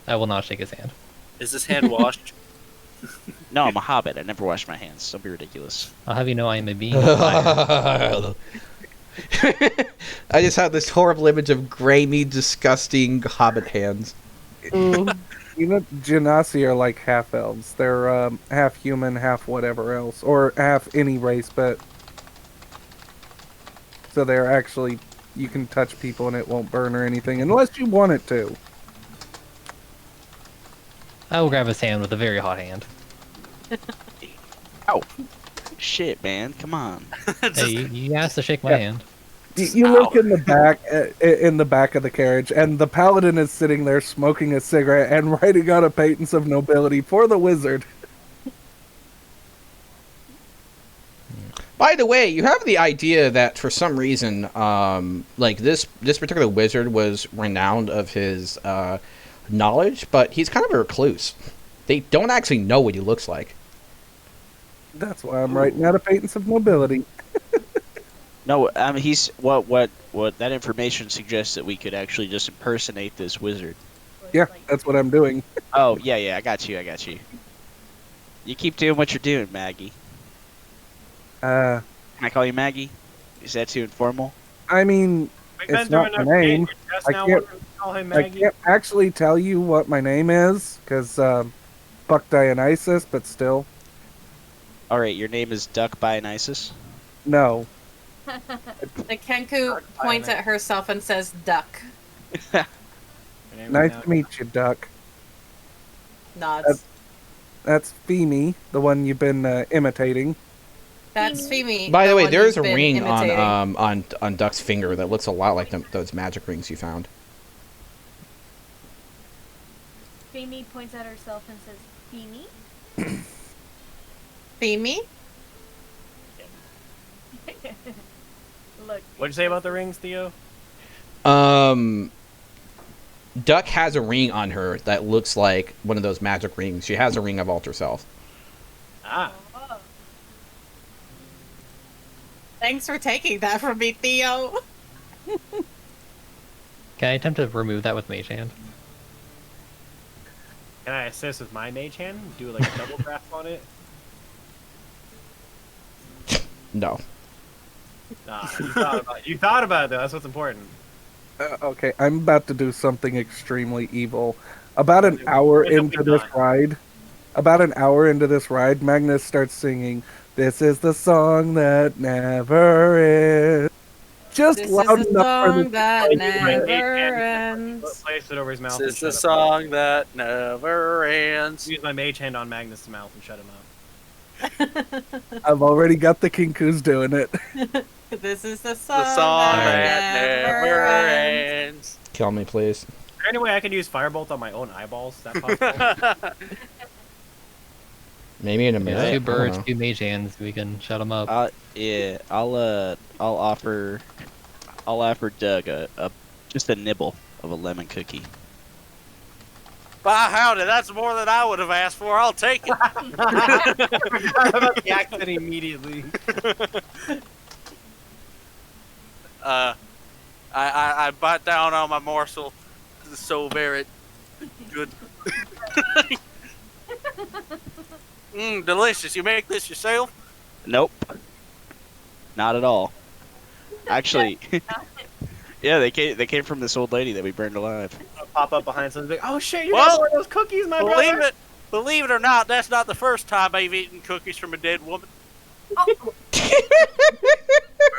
I will not shake his hand. Is this hand washed? No, I'm a hobbit. I never wash my hands. Don't be ridiculous. I'll have you know I am a being of fire. I just had this horrible image of grimy, disgusting hobbit hands. You know, Genasi are like half elves. They're half human, half whatever else, or half any race, but so they're actually you can touch people and it won't burn or anything unless you want it to. I will grab his hand with a very hot hand. Shit, man, come on. Hey, you asked to shake my Yeah. hand. You look in the back of the carriage, and the paladin is sitting there smoking a cigarette and writing out a patents of nobility for the wizard. By the way, you have the idea that for some reason, like this particular wizard was renowned of his knowledge, but he's kind of a recluse. They don't actually know what he looks like. That's why I'm writing out a patents of nobility. No, I mean he's what that information suggests that we could actually just impersonate this wizard. Yeah, that's what I'm doing. Oh yeah, I got you. You keep doing what you're doing, Maggie. Uh, Can I call you Maggie? Is that too informal? I mean, We've been it's not through my enough name. games, you're just I now can't- wanting to call him I Maggie. can't actually tell you what my name is, because, fuck Dionysus, but still. All right, your name is Duck Dionysus. No. The Kenku points at herself and says, "Duck." Your name is Nice now- to meet you, Duck. Nods. That's Femi, the one you've been imitating. That's Femi. By the way, one there is who's a been ring imitating. on Duck's finger that looks a lot like those magic rings you found. Femi points at herself and says, Femi? Femi? Look. What'd you say about the rings, Theo? Duck has a ring on her that looks like one of those magic rings. She has a ring of alter self. Ah. Oh. Thanks for taking that from me, Theo. Can I attempt to remove that with Mage Hand? Can I assist with my mage hand? Do like a double grasp on it? No. Nah, you thought about it though. That's what's important. Okay, I'm about to do something extremely evil. About an hour What have we into this ride, Magnus starts singing, "This is the song that never ends." Just This loud is a enough for song the that Like, my mage never hand, ends. place it over his mouth. This is and the shut him up. song that never ends. Use my mage hand on Magnus' mouth and shut him up. I've already got the Kinkus doing it. This is the song, The song that that never ends. Kill me, please. Is there any way I can use firebolt on my own eyeballs? Is that possible? Maybe in a Yeah, minute. two I don't birds, know. 2 Mage Hands. We can shut them up. Yeah, I'll offer Doug a just a nibble of a lemon cookie. By howdy, that's more than I would have asked for. I'll take it. About the accent immediately. I bite down on my morsel. This is so very good. Delicious. You make this yourself? Nope, not at all. Actually, yeah, they came from this old lady that we burned alive. I'll pop up behind something like, oh shit, you Well, got one of those cookies, my brother. Believe it or not, that's not the first time I've eaten cookies from a dead woman.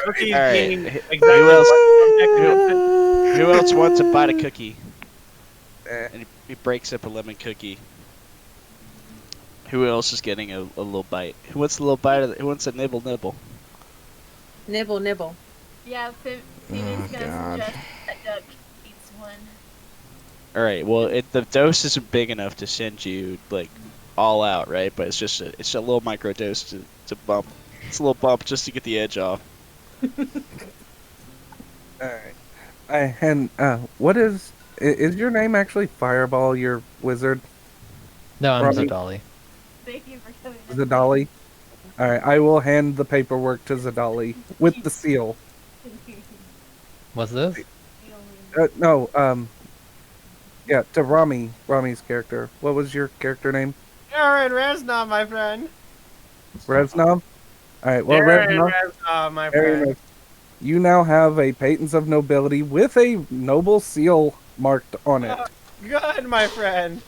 Cookies All right. being Who exactly else? what- Who else wants to bite a cookie? Eh. And he breaks up a lemon cookie. Who else is getting a little bite? Who wants a little bite? Who wants a nibble? Nibble, nibble. Yeah, Femi's Oh, gonna God. suggest that Duck eats one. All right. Well, the dose isn't big enough to send you like all out, right? But it's just it's a little micro dose to bump. It's a little bump just to get the edge off. Alright. And, what is your name actually Fireball, your wizard? No, I'm Robbie. Zadali. Thank you for coming. Zadali? Alright, I will hand the paperwork to Zadali with the seal. What's this? No, yeah, to Rami's character. What was your character name? Aaron Reznov, my friend. Reznov? Alright, well, Aaron Reznov, Reznov, my Aaron friend. you now have a Patents of Nobility with a noble seal marked on it. Good, my friend.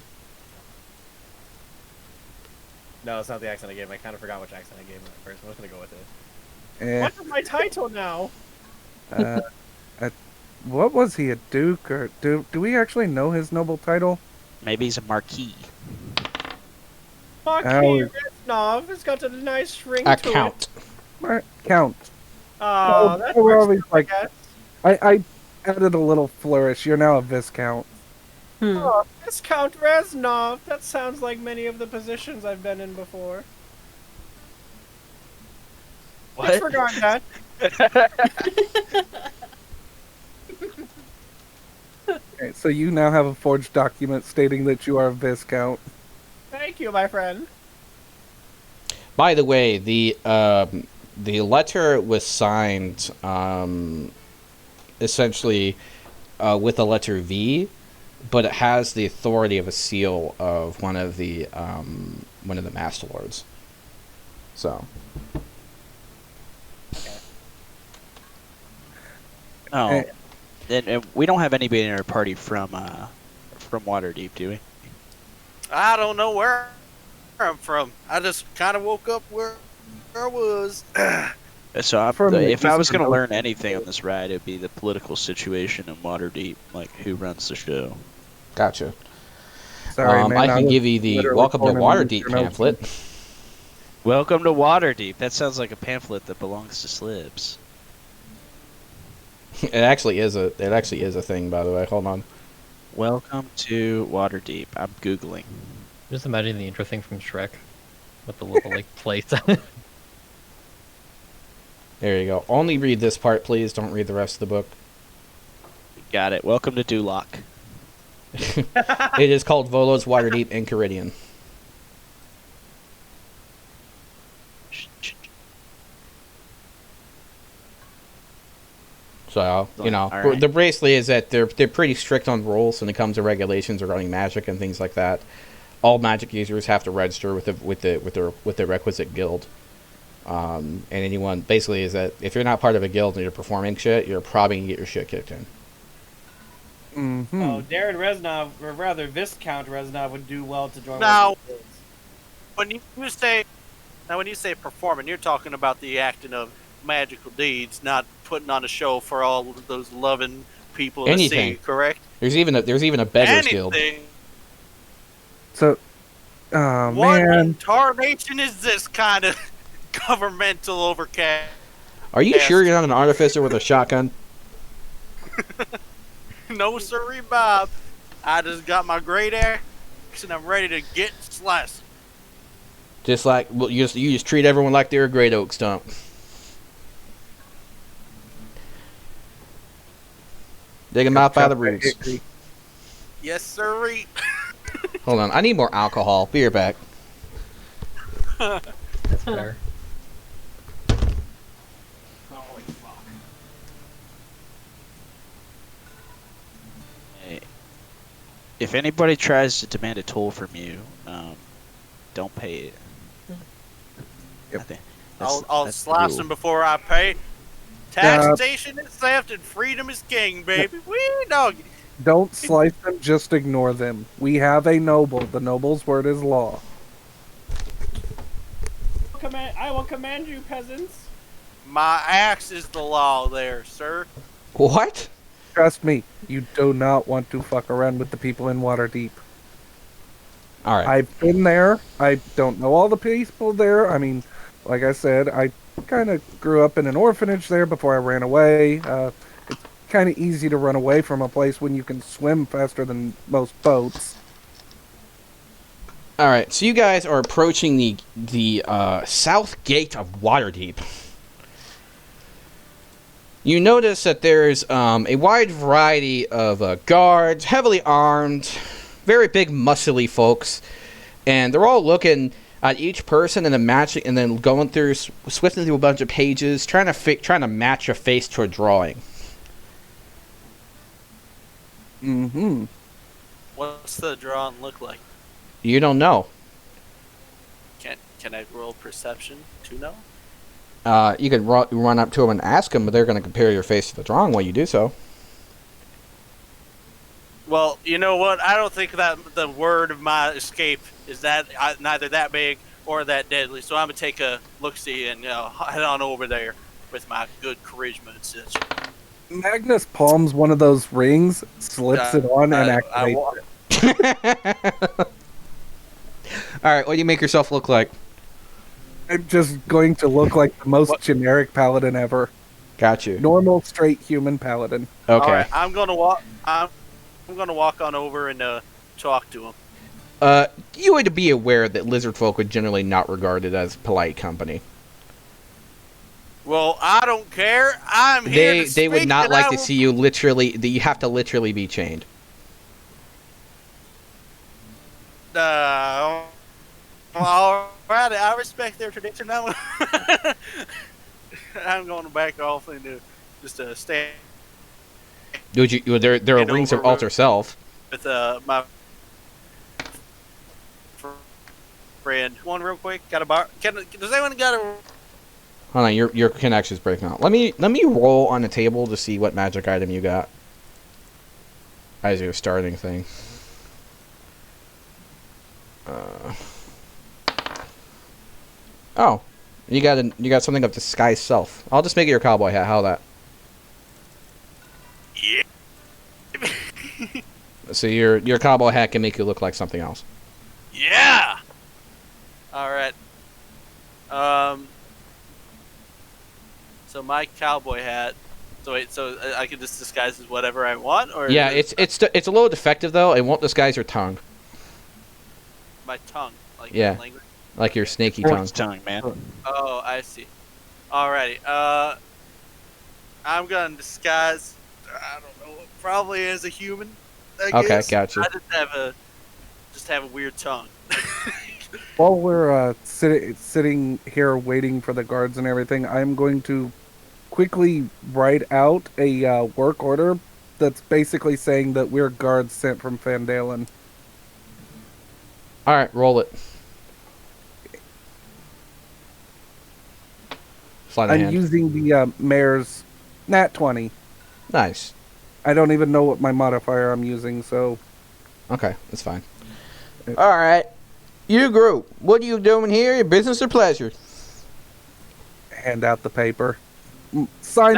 No, it's not the accent I gave him. I kind of forgot which accent I gave him at first. I'm just gonna go with it. Eh, What is my title now? what was he, a duke, or do we actually know his noble title? Maybe he's a marquis. Fuck Howard. you, Reznov. It's got a nice ring A to count. Right, count. it. Oh, that's we're always I like- guess. I added a little flourish. You're now a Viscount. Oh, Viscount Reznov. That sounds like many of the positions I've been in before. What? Disregard that. Okay, so you now have a forged document stating that you are a Viscount. Thank you, my friend. By the way, the letter was signed essentially with the letter V, but it has the authority of a seal of one of the Master Lords. So. Oh, Eh. and we don't have anybody in our party from Waterdeep, do we? I don't know where I'm from. I just kind of woke up where I was. So From the if I was Eastern going to learn Ocean. anything on this ride, it'd be the political situation in Waterdeep, like who runs the show. Gotcha. Sorry, man. I can was give you the literally Welcome to born in the Waterdeep Eastern Ocean. pamphlet. Welcome to Waterdeep. That sounds like a pamphlet that belongs to Slibs. It actually is a thing, by the way. Hold on. Welcome to Waterdeep. I'm googling. Just imagine the intro thing from Shrek with the little like plates. There you go. Only read this part, please. Don't read the rest of the book. Got it. Welcome to Duloc. It is called Volo's Waterdeep and Caridian. So, you know, All right. the basically is that they're pretty strict on rules when it comes to regulations regarding magic and things like that. All magic users have to register with the requisite guild. And anyone basically is that if you're not part of a guild and you're performing shit, you're probably gonna get your shit kicked in. Mm-hmm. Oh, Darren Reznov, or rather Viscount Reznov, would do well to join. Now- one of the guilds. When you say performing, you're talking about the acting of magical deeds, not putting on a show for all of those loving people to Anything. see. Correct? There's even a beggars guild. Anything. So, oh What man, in tarnation is this kind of governmental overcast? Are you sure you're not an artificer with a shotgun? No, sirree, Bob. I just got my great axe and I'm ready to get sliced. Just like well, you just treat everyone like they're a great oak stump. Dig them out by the roots. Yes, sirree. Hold on, I need more alcohol. Be right back. That's fair. Hey, if anybody tries to demand a toll from you, don't pay it. Yep. I think I'll that's the slice rule. them before I pay. Taxation is theft and freedom is king, baby. Wee doggy. don't slice them, just ignore them. We have a noble. The noble's word is law. I will command you, peasants. My axe is the law there, sir. What? Trust me, you do not want to fuck around with the people in Waterdeep. All right. I've been there. I don't know all the people there. I mean, like I said, I kind of grew up in an orphanage there before I ran away. It's kind of easy to run away from a place when you can swim faster than most boats. All right. So you guys are approaching the south gate of Waterdeep. You notice that there's a wide variety of guards, heavily armed, very big, muscly folks, and they're all looking at each person and then matching, and then going through, swifting through a bunch of pages, trying to match a face to a drawing. Mm-hmm. What's the drawing look like? You don't know. Can I roll perception to know? You could run up to them and ask them, but they're going to compare your face to the drawing while you do so. Well, you know what? I don't think that the word of my escape is that neither that big or that deadly. So I'm gonna take a look-see and head on over there with my good charisma and such. Magnus palms one of those rings, slips it on, and activates it. All right, what do you make yourself look like? I'm just going to look like the most generic paladin ever. Got you. Normal, straight human paladin. Okay. All right, I'm gonna walk. I'm gonna walk on over and talk to him. You would be aware that lizard folk are generally not regarded as polite company. Well, I don't care. I'm here to They would speak, not and like I to will- see you literally. That you have to literally be chained. All right, I respect their tradition. Now I'm going to back off and just stand Would you? There are And rings of over- alter self. with my friend. One real quick. Got a bar? Does anyone got a? Hold on, your connection's breaking out. Let me roll on the table to see what magic item you got as your starting thing. Oh, you got something of disguise self. I'll just make it your cowboy hat. How that? Yeah. So your cowboy hat can make you look like something else. Yeah. All right. So my cowboy hat. So wait. So I can just disguise as whatever I want, or Yeah, is it's a little defective though. It won't disguise your tongue, my tongue. Like Yeah. my language. like your snaky tongue. Horse tongue, man. Oh, I see. Alrighty. I'm gonna disguise. I don't know. Probably as a human. I Okay, guess. gotcha. I just have a weird tongue. While we're sitting here waiting for the guards and everything, I'm going to quickly write out a work order that's basically saying that we're guards sent from Fandalen. All right, roll it. Slide a I'm hand. using the mayor's nat 20. Nice. I don't even know what my modifier I'm using, so Okay, that's fine. All right, you group. What are you doing here? Your business or pleasure? hand out the paper. Signed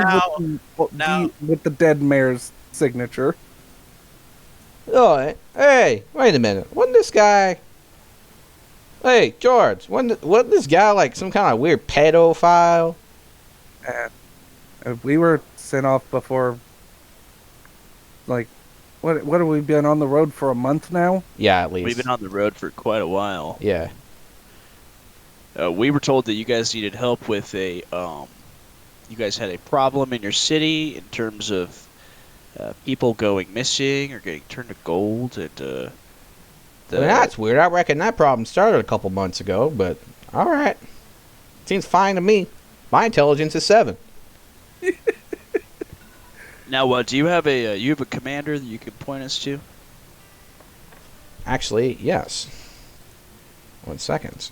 Now- with the dead mayor's signature. All right. Hey, wait a minute. Wasn't this guy? Hey, George. Wasn't this guy like some kind of weird pedophile? We were sent off before. Like, what have we been on the road for a month now? Yeah, at least. We've been on the road for quite a while. Yeah. We were told that you guys needed help with you guys had a problem in your city in terms of people going missing or getting turned to gold, and Well, that's weird. I reckon that problem started a couple months ago, but all right. Seems fine to me. My intelligence is 7. Now, do you have a commander that you can point us to? Actually, yes. 1 second.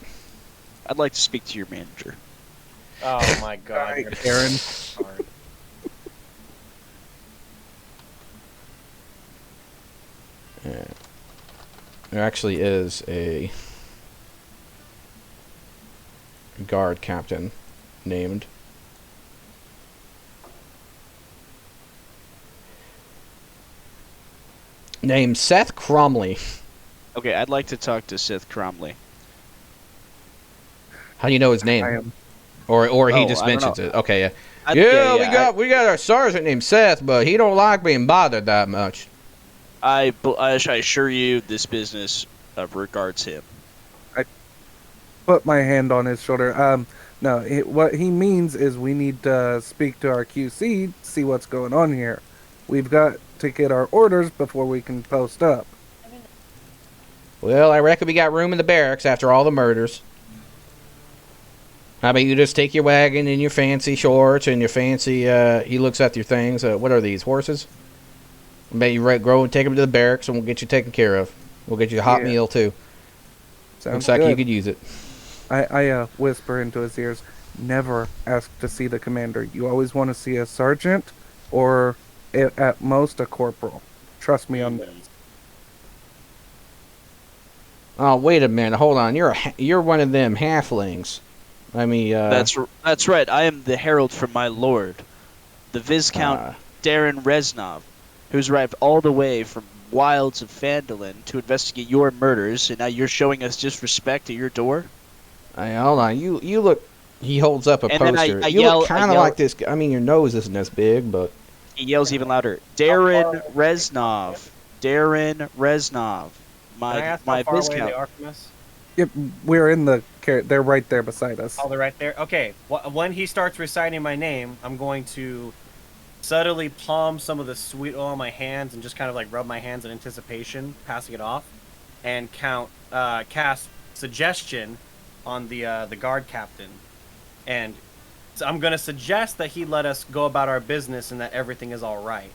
I'd like to speak to your manager. Oh my god, Alright, you're Aaron. sorry. There actually is a guard captain named Seth Cromley. Okay, I'd like to talk to Seth Cromley. How do you know his name? I am. Or he Oh, just I don't mentions know. it. Okay, yeah. I- We got our sergeant named Seth, but he don't like being bothered that much. I assure you, this business regards him. Put my hand on his shoulder. No, what he means is we need to speak to our QC, see what's going on here. We've got to get our orders before we can post up. Well, I reckon we got room in the barracks after all the murders. How about you just take your wagon and your fancy shorts and your fancy, he looks at your things. What are these, horses? I bet you go and take them to the barracks and we'll get you taken care of. We'll get you a hot Yeah. meal, too. Sounds Looks like good. you could use it. I whisper into his ears, never ask to see the commander. You always want to see a sergeant or at most a corporal. Trust me on this. Oh, wait a minute. Hold on. You're one of them halflings. I mean, That's right. I am the herald from my lord, the Viscount Darren Reznov, who's arrived all the way from wilds of Phandalin to investigate your murders, and now you're showing us disrespect at your door? Hold on. You look. He holds up a And then poster. I You yell- look I kind of yell- like this. I mean, your nose isn't as big, but He yells even louder. Darren Reznov. Darren Reznov. Can I ask My how far Viz away count. they are from us? Yep, we're in the they're right there beside us. Oh, they're right there. Okay. When he starts reciting my name, I'm going to subtly palm some of the sweet oil on my hands and just kind of like rub my hands in anticipation, passing it off, and cast suggestion on the guard captain, and so I'm gonna suggest that he let us go about our business and that everything is all right.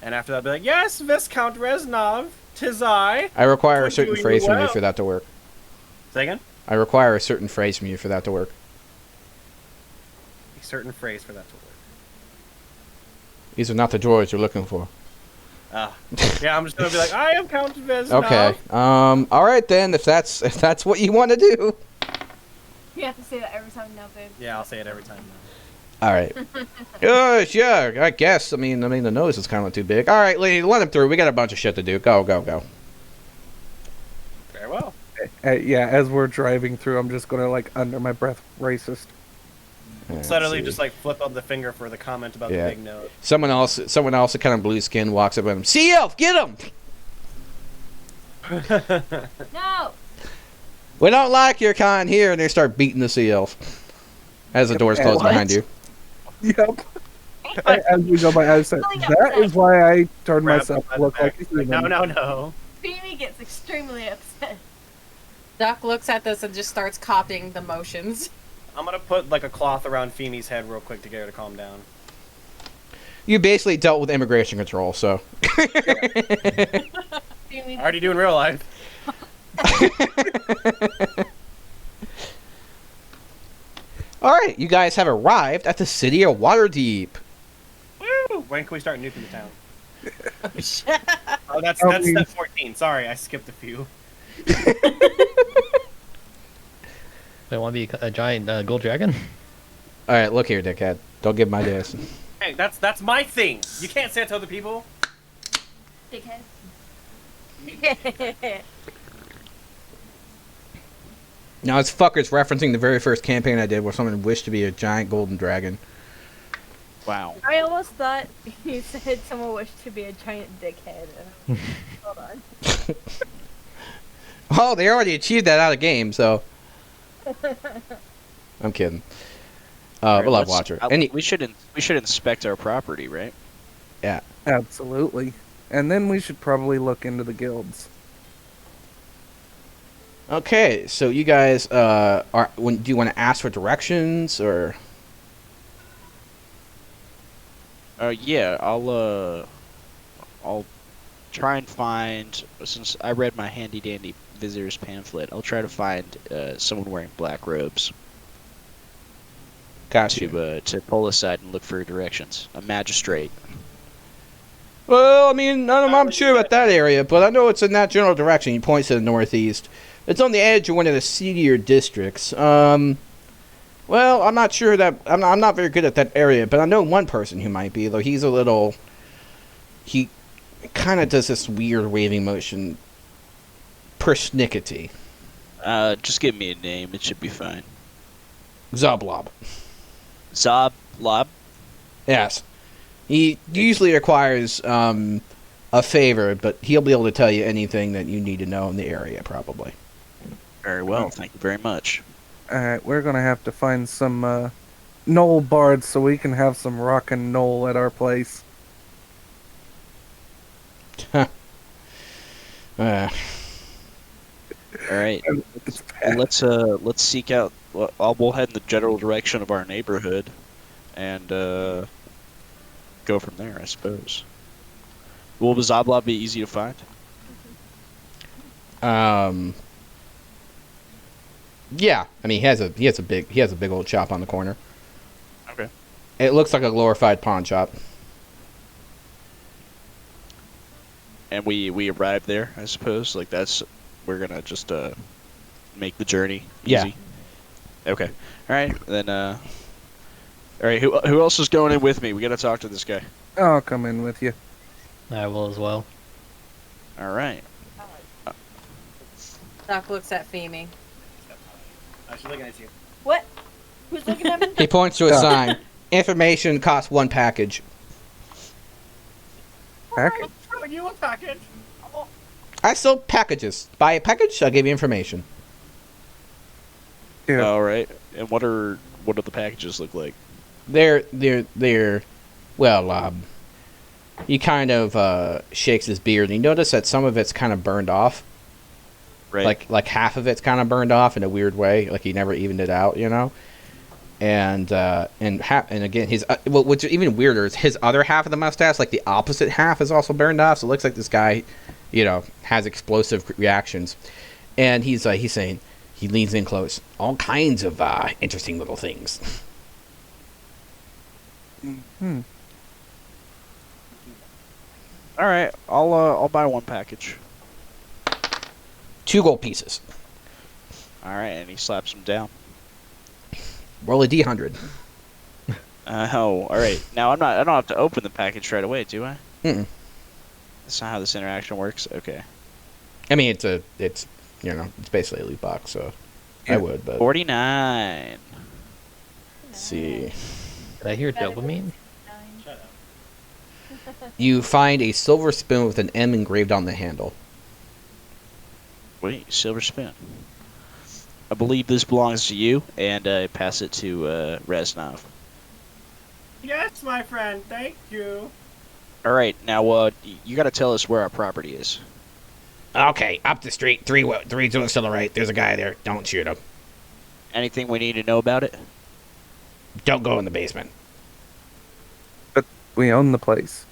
And after that, I'll be like, "Yes, Viscount Reznov, 'tis I." I require a We're certain doing phrase from you well. for that to work. Say again. I require a certain phrase from you for that to work. A certain phrase for that to work. These are not the droids you're looking for. Yeah, I'm just gonna be like, "I am Count Reznov." Okay. All right then. If that's what you want to do. You have to say that every time now, babe. Yeah, I'll say it every time now. All right. Yes, yeah. I guess. I mean, the nose is kind of too big. All right, lady, let him through. We got a bunch of shit to do. Go, go, go. Very well. Yeah, as we're driving through, I'm just gonna like under my breath, racist. Let's Suddenly, see. just like flip up the finger for the comment about Yeah. the big nose. Someone else, kind of blue skin, walks up at him. Sea elf, get him! No! We don't like your kind here, and they start beating the sea elf as the doors close What? behind you. Yep. As we go by, I said, Really that upset. is why I turned Grab myself him by to the look like back. a human. No. Phoebe gets extremely upset. Duck looks at this and just starts copying the motions. I'm gonna put like a cloth around Feemy's head real quick to get her to calm down. You basically dealt with immigration control, so. Phoebe, Already do in real life. All right, you guys have arrived at the city of Waterdeep. Woo! When can we start nuking the town? Oh, shit. Oh, that's Oh, we- step 14. Sorry, I skipped a few. They want to be a giant gold dragon? All right, look here, dickhead. Don't give my diss. Hey, that's my thing. You can't say it to other people. dickhead. Now, this fucker's referencing the very first campaign I did where someone wished to be a giant golden dragon. Wow. I almost thought you said someone wished to be a giant dickhead. Hold on. Oh, they already achieved that out of game, so. I'm kidding. All right, Beloved let's- Watcher. we should inspect our property, right? Yeah. Absolutely. And then we should probably look into the guilds. Okay, so you guys do you want to ask for directions or? Yeah, I'll try and find, since I read my handy dandy visitor's pamphlet, I'll try to find someone wearing black robes Gotcha. to pull aside and look for directions. A magistrate. Well, I mean, I'm sure about that area, but I know it's in that general direction. He points to the northeast. It's on the edge of one of the seedier districts. Well, I'm not sure that I'm not very good at that area, but I know one person who might be. Though he kind of does this weird waving motion. Persnickety. Just give me a name. It should be fine. Zoblob. Zoblob? Yes. He usually requires a favor, but he'll be able to tell you anything that you need to know in the area, probably. Very well, thank you very much. Alright, we're gonna have to find some knoll bards so we can have some rock and knoll at our place. Uh, Alright, It's bad. let's seek out, we'll head in the general direction of our neighborhood, and go from there, I suppose. Will the Zoblob be easy to find? Yeah, I mean he has a big old shop on the corner. Okay. It looks like a glorified pawn shop. And we arrive there, I suppose. Like we're gonna just make the journey easy. Yeah. Okay. All right then. All right. Who else is going in with me? We gotta talk to this guy. I'll come in with you. I will as well. All right. Duck looks at Femi. She's looking at you. What? Who's looking at me? He points to a sign. Information costs 1 package. Package? Selling you a package. I sell packages. Buy a package, I'll give you information. Yeah. All right. And what do the packages look like? They're well, he kind of shakes his beard, and you notice that some of it's kind of burned off. Right. Like half of it's kind of burned off in a weird way, like he never evened it out, you know. And again, his what's even weirder is his other half of the mustache, like the opposite half, is also burned off. So it looks like this guy, you know, has explosive reactions. And he's saying, he leans in close, all kinds of interesting little things. Hmm. All right. I'll buy 1 package. 2 gold pieces. All right, and he slaps them down. Roll a d100. All right. Now I don't have to open the package right away, do I? Mm-mm. That's not how this interaction works. Okay. I mean, it's you know, it's basically a loot box, so I Yeah. would, but 49. let's see. Did I hear dopamine? Shut up. You find a silver spoon with an M engraved on the handle. Wait, silver spoon. I believe this belongs to you, and I pass it to Reznov. Yes, my friend. Thank you. All right, now you got to tell us where our property is. Okay, up the street, three to the right. There's a guy there. Don't shoot him. Anything we need to know about it? Don't go in the basement. We own the place.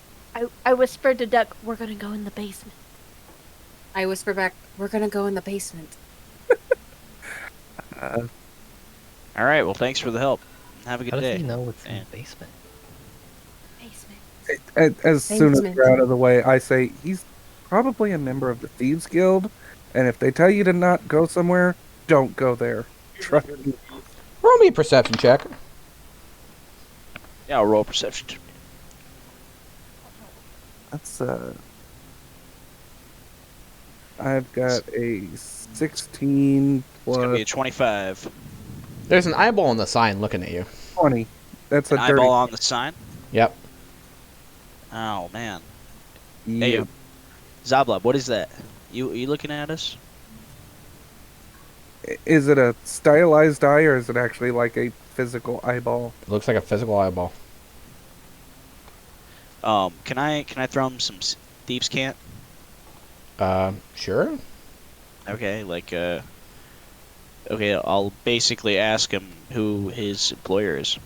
I whispered to Duck, we're gonna go in the basement. I whisper back, we're gonna go in the basement. Uh, All right, well, thanks for the help. Have a good How does day. he know what's in Yeah. the basement? Basement. as soon as Basement. we're out of the way, I say he's probably a member of the Thieves Guild, and if they tell you to not go somewhere, don't go there. Trust me. Roll me a perception check. Yeah, I'll roll a perception. That's I've got a 16 It's gonna be a plus 25. There's an eyeball on the sign looking at you. 20. That's a An dirty. eyeball on the sign. Yep. Oh man. Yeah. Hey, Zablab, what is that? You looking at us? Is it a stylized eye or is it actually like a physical eyeball? It looks like a physical eyeball. Can I throw him some thieves' cant? Sure. Okay, okay, I'll basically ask him who his employer is.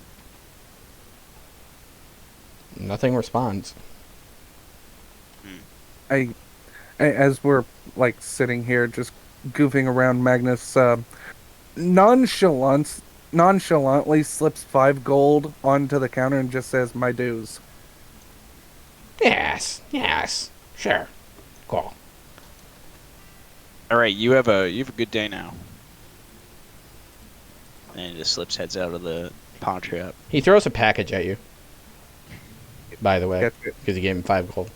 Nothing responds. As we're like sitting here just goofing around, Magnus nonchalantly slips 5 gold onto the counter and just says, "My dues." Yes. Sure. Cool. All right, you have a good day now. And he just slips heads out of the pawn shop. He throws a package at you. By the way, Gotcha. because you gave him 5 gold.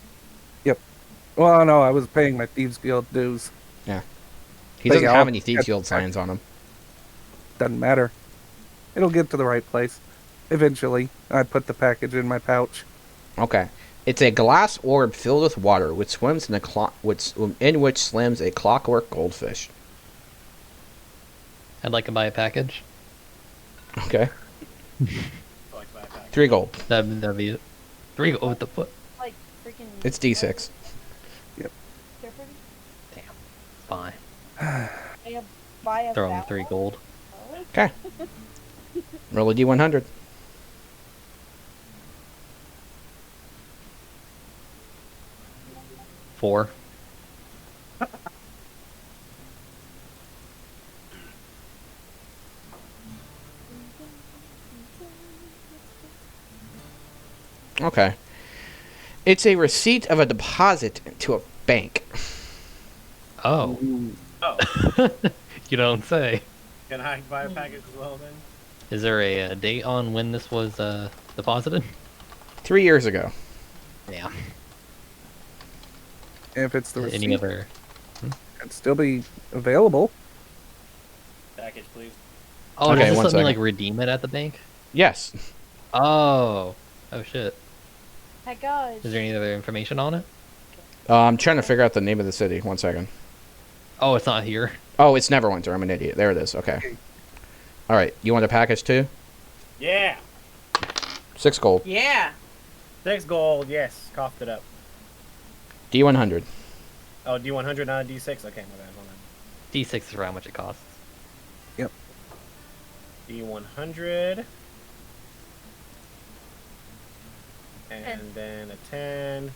Well, no, I was paying my Thieves Guild dues. He But doesn't yeah, have I'll any Thieves get Guild that. signs on him. Doesn't matter. It'll get to the right place. Eventually, I put the package in my pouch. Okay. It's a glass orb filled with water, which swims in in which swims a clockwork goldfish. I'd like to buy a package. Okay. So I can buy a package. 3 gold. That'd be it. 3 gold. What the fuck? Like freaking. It's D6. They're pretty. Damn. Fine. Buy a Throw him 3 gold. Okay. Roll a D100. Four. Okay. It's a receipt of a deposit to a bank. Oh. Oh, You don't say. can I buy a package as well then? Is there a date on when this was deposited? 3 years ago. Yeah. If it's the receipt, Any other? it'd still be available. Package, please. Oh, Okay, does this one let me second. like redeem it at the bank? Yes. Oh. Oh shit. My gosh. Is there any other information on it? I'm trying to figure out the name of the city. One second. Oh, it's not here. Oh, it's Neverwinter. I'm an idiot. There it is. Okay. All right. You want a package too? Yeah. 6 gold. Yeah. 6 gold. Yes. Coughed it up. D100. Oh, D100, not a D6. Okay, my bad. Hold on. D6 is for how much it costs. D100. And then a 10.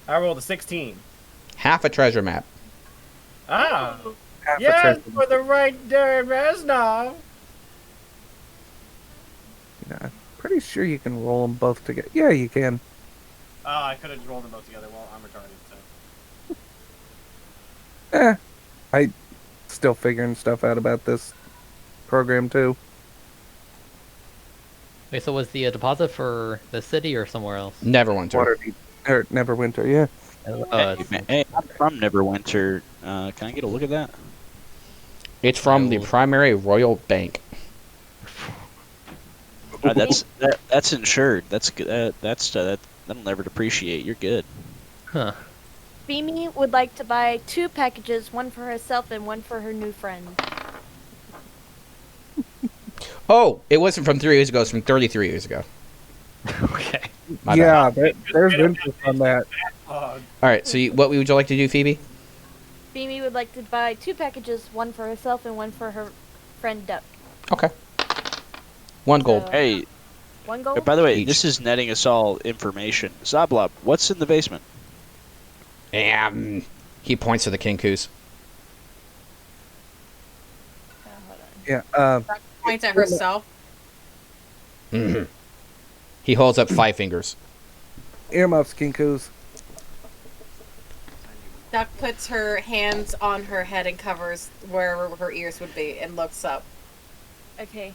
I rolled a 16. Half a treasure map. Ah! Half a Yes, treasure. for the right there, Reznov. I'm pretty sure you can roll them both together. Yeah, you can. Oh, I could have rolled them both together. Well, I'm retarded, so. I still figuring stuff out about this program too. Wait, so was the deposit for the city or somewhere else? Neverwinter. Waterdeep or Neverwinter, yeah. Hey, I'm from Neverwinter. Can I get a look at that? It's from the primary royal bank. That's insured. That's good. That'll never depreciate. You're good. Huh. Beamy would like to buy 2 packages, one for herself and one for her new friend. Oh, it wasn't from 3 years ago. It's from 33 years ago. Okay. My bad. Yeah, there's interest on that. All right. So, what would you like to do, Phoebe? Beamy would like to buy 2 packages, one for herself and one for her friend Duck. Okay. 1 gold. So- Hey, 1 gold? by the way, Each. this is netting us all information. Zablob, what's in the basement? He points to the kinkus. Hold on. Yeah, Points at herself. He holds up 5 fingers. earmuffs, kinkus. Duck puts her hands on her head and covers wherever her ears would be and looks up. Okay.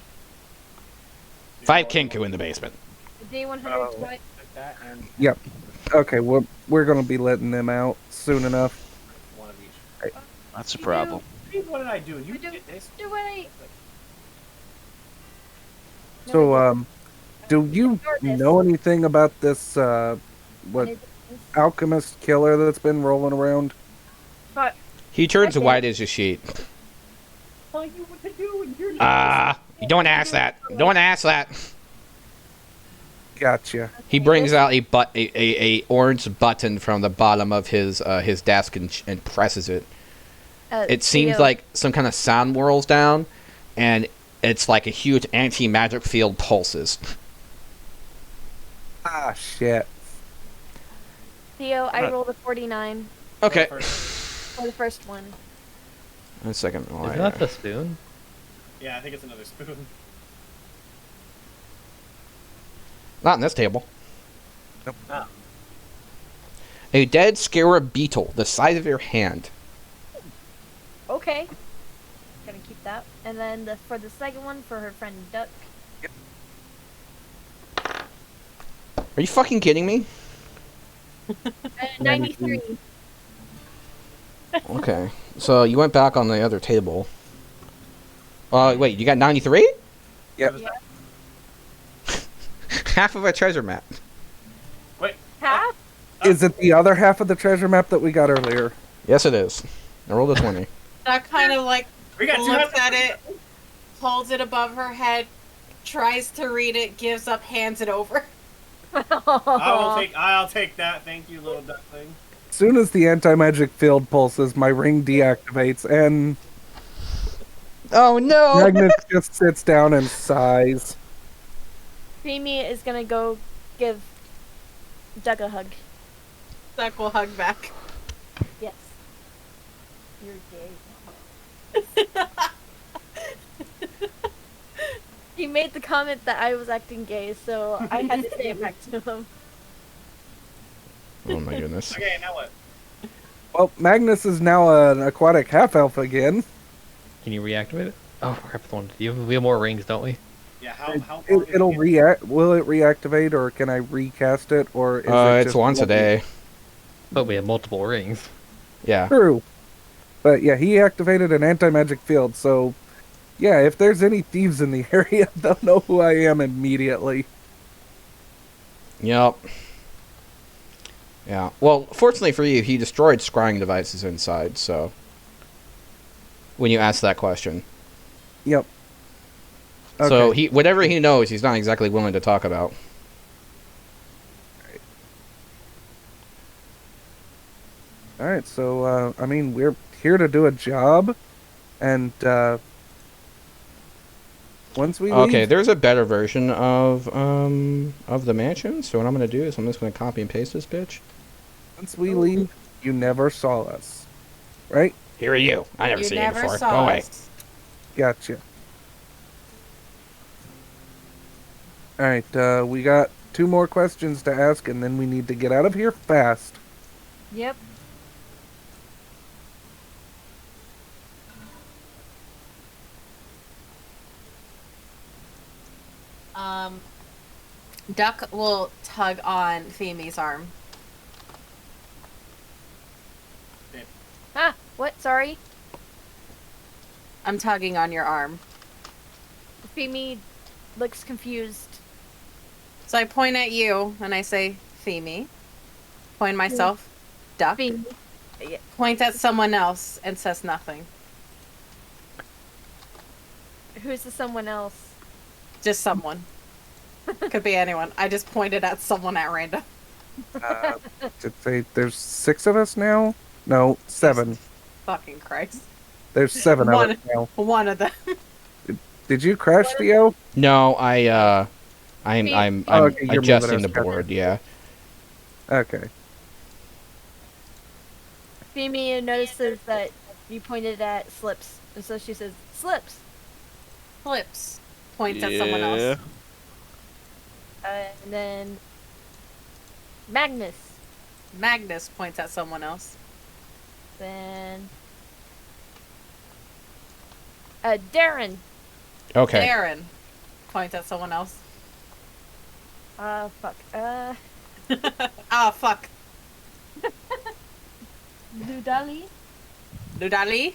5 kinku in the basement. The D100 Oh. twi- Yep. Okay, we're gonna be letting them out soon enough. One of each. That's a problem. What did I do? You I do- get this? Do what I... No, So, I didn't. do you Ignore this. know anything about this what It is- alchemist killer that's been rolling around? But He turns Okay. white as a sheet. Tell you what to do, and you're You don't ask that. Don't ask that. Gotcha. He brings out a orange button from the bottom of his desk and presses it. It seems Theo, like some kind of sound whirls down, and it's like a huge anti-magic field pulses. Ah, shit. Theo, I rolled a 49 Okay. for the first one. One second. Oh, Isn't that the spoon? Yeah, I think it's another spoon. Not in this table. Nope. Oh. A dead scarab beetle, the size of your hand. Okay. Gonna keep that. And then for the second one, for her friend Duck. Are you fucking kidding me? 93. Okay. So you went back on the other table. Wait, you got 93? Yep. Yeah. Half of a treasure map. Half? Is it the other half of the treasure map that we got earlier? Yes, it is. I rolled a 20. Duck kind of like We got looks 200. at it, holds it above her head, tries to read it, gives up, hands it over. I'll take that. Thank you, little duckling. As soon as the anti-magic field pulses, my ring deactivates, and Oh no! Magnus just sits down and sighs. Creamy is gonna go give Duck a hug. Duck will hug back. Yes. You're gay. He made the comment that I was acting gay, so I had to say it back to him. Oh my goodness. Okay, now what? Well, Magnus is now an aquatic half-elf again. Can you reactivate it? Oh, crap! We have more rings, don't we? Yeah, how long is It'll it? react. Will it reactivate, or can I recast it, or is it It's just once a day. But we have multiple rings. Yeah. True. But yeah, he activated an anti-magic field, so Yeah, if there's any thieves in the area, they'll know who I am immediately. Yep. Yeah. Well, fortunately for you, he destroyed scrying devices inside, so... When you ask that question. Yep. So, Okay. whatever he knows, he's not exactly willing to talk about. Alright, so, I mean, we're here to do a job, and, once we Okay, leave, there's a better version of the mansion, so what I'm gonna do is I'm just gonna copy and paste this bitch. once we leave, you never saw us. Right? Here are you. I never You seen you never before. saw Go away. us. Gotcha. Alright, we got 2 more questions to ask, and then we need to get out of here fast. Yep. Duck will tug on Femi's arm. Ah, what? Sorry. I'm tugging on your arm. Femi looks confused. So I point at you and I say, Femi. Point myself, Duck. Femi. Yeah. Point at someone else and says nothing. Who's the someone else? Just someone. Could be anyone. I just pointed at someone at random. Did say there's 6 of us now? No, 7. Fucking Christ. There's 7 of One. us now. One of them. Did you crash, Theo? No, I'm Oh, okay, you're adjusting moving the us. board. Yeah. Okay. Femi notices that you pointed at Slips, and so she says, Slips! Flips. Points at someone else. And then Magnus. Magnus points at someone else. Then Darren. Okay. Darren points at someone else. Fuck. Ah, fuck. Ludali. Ludali?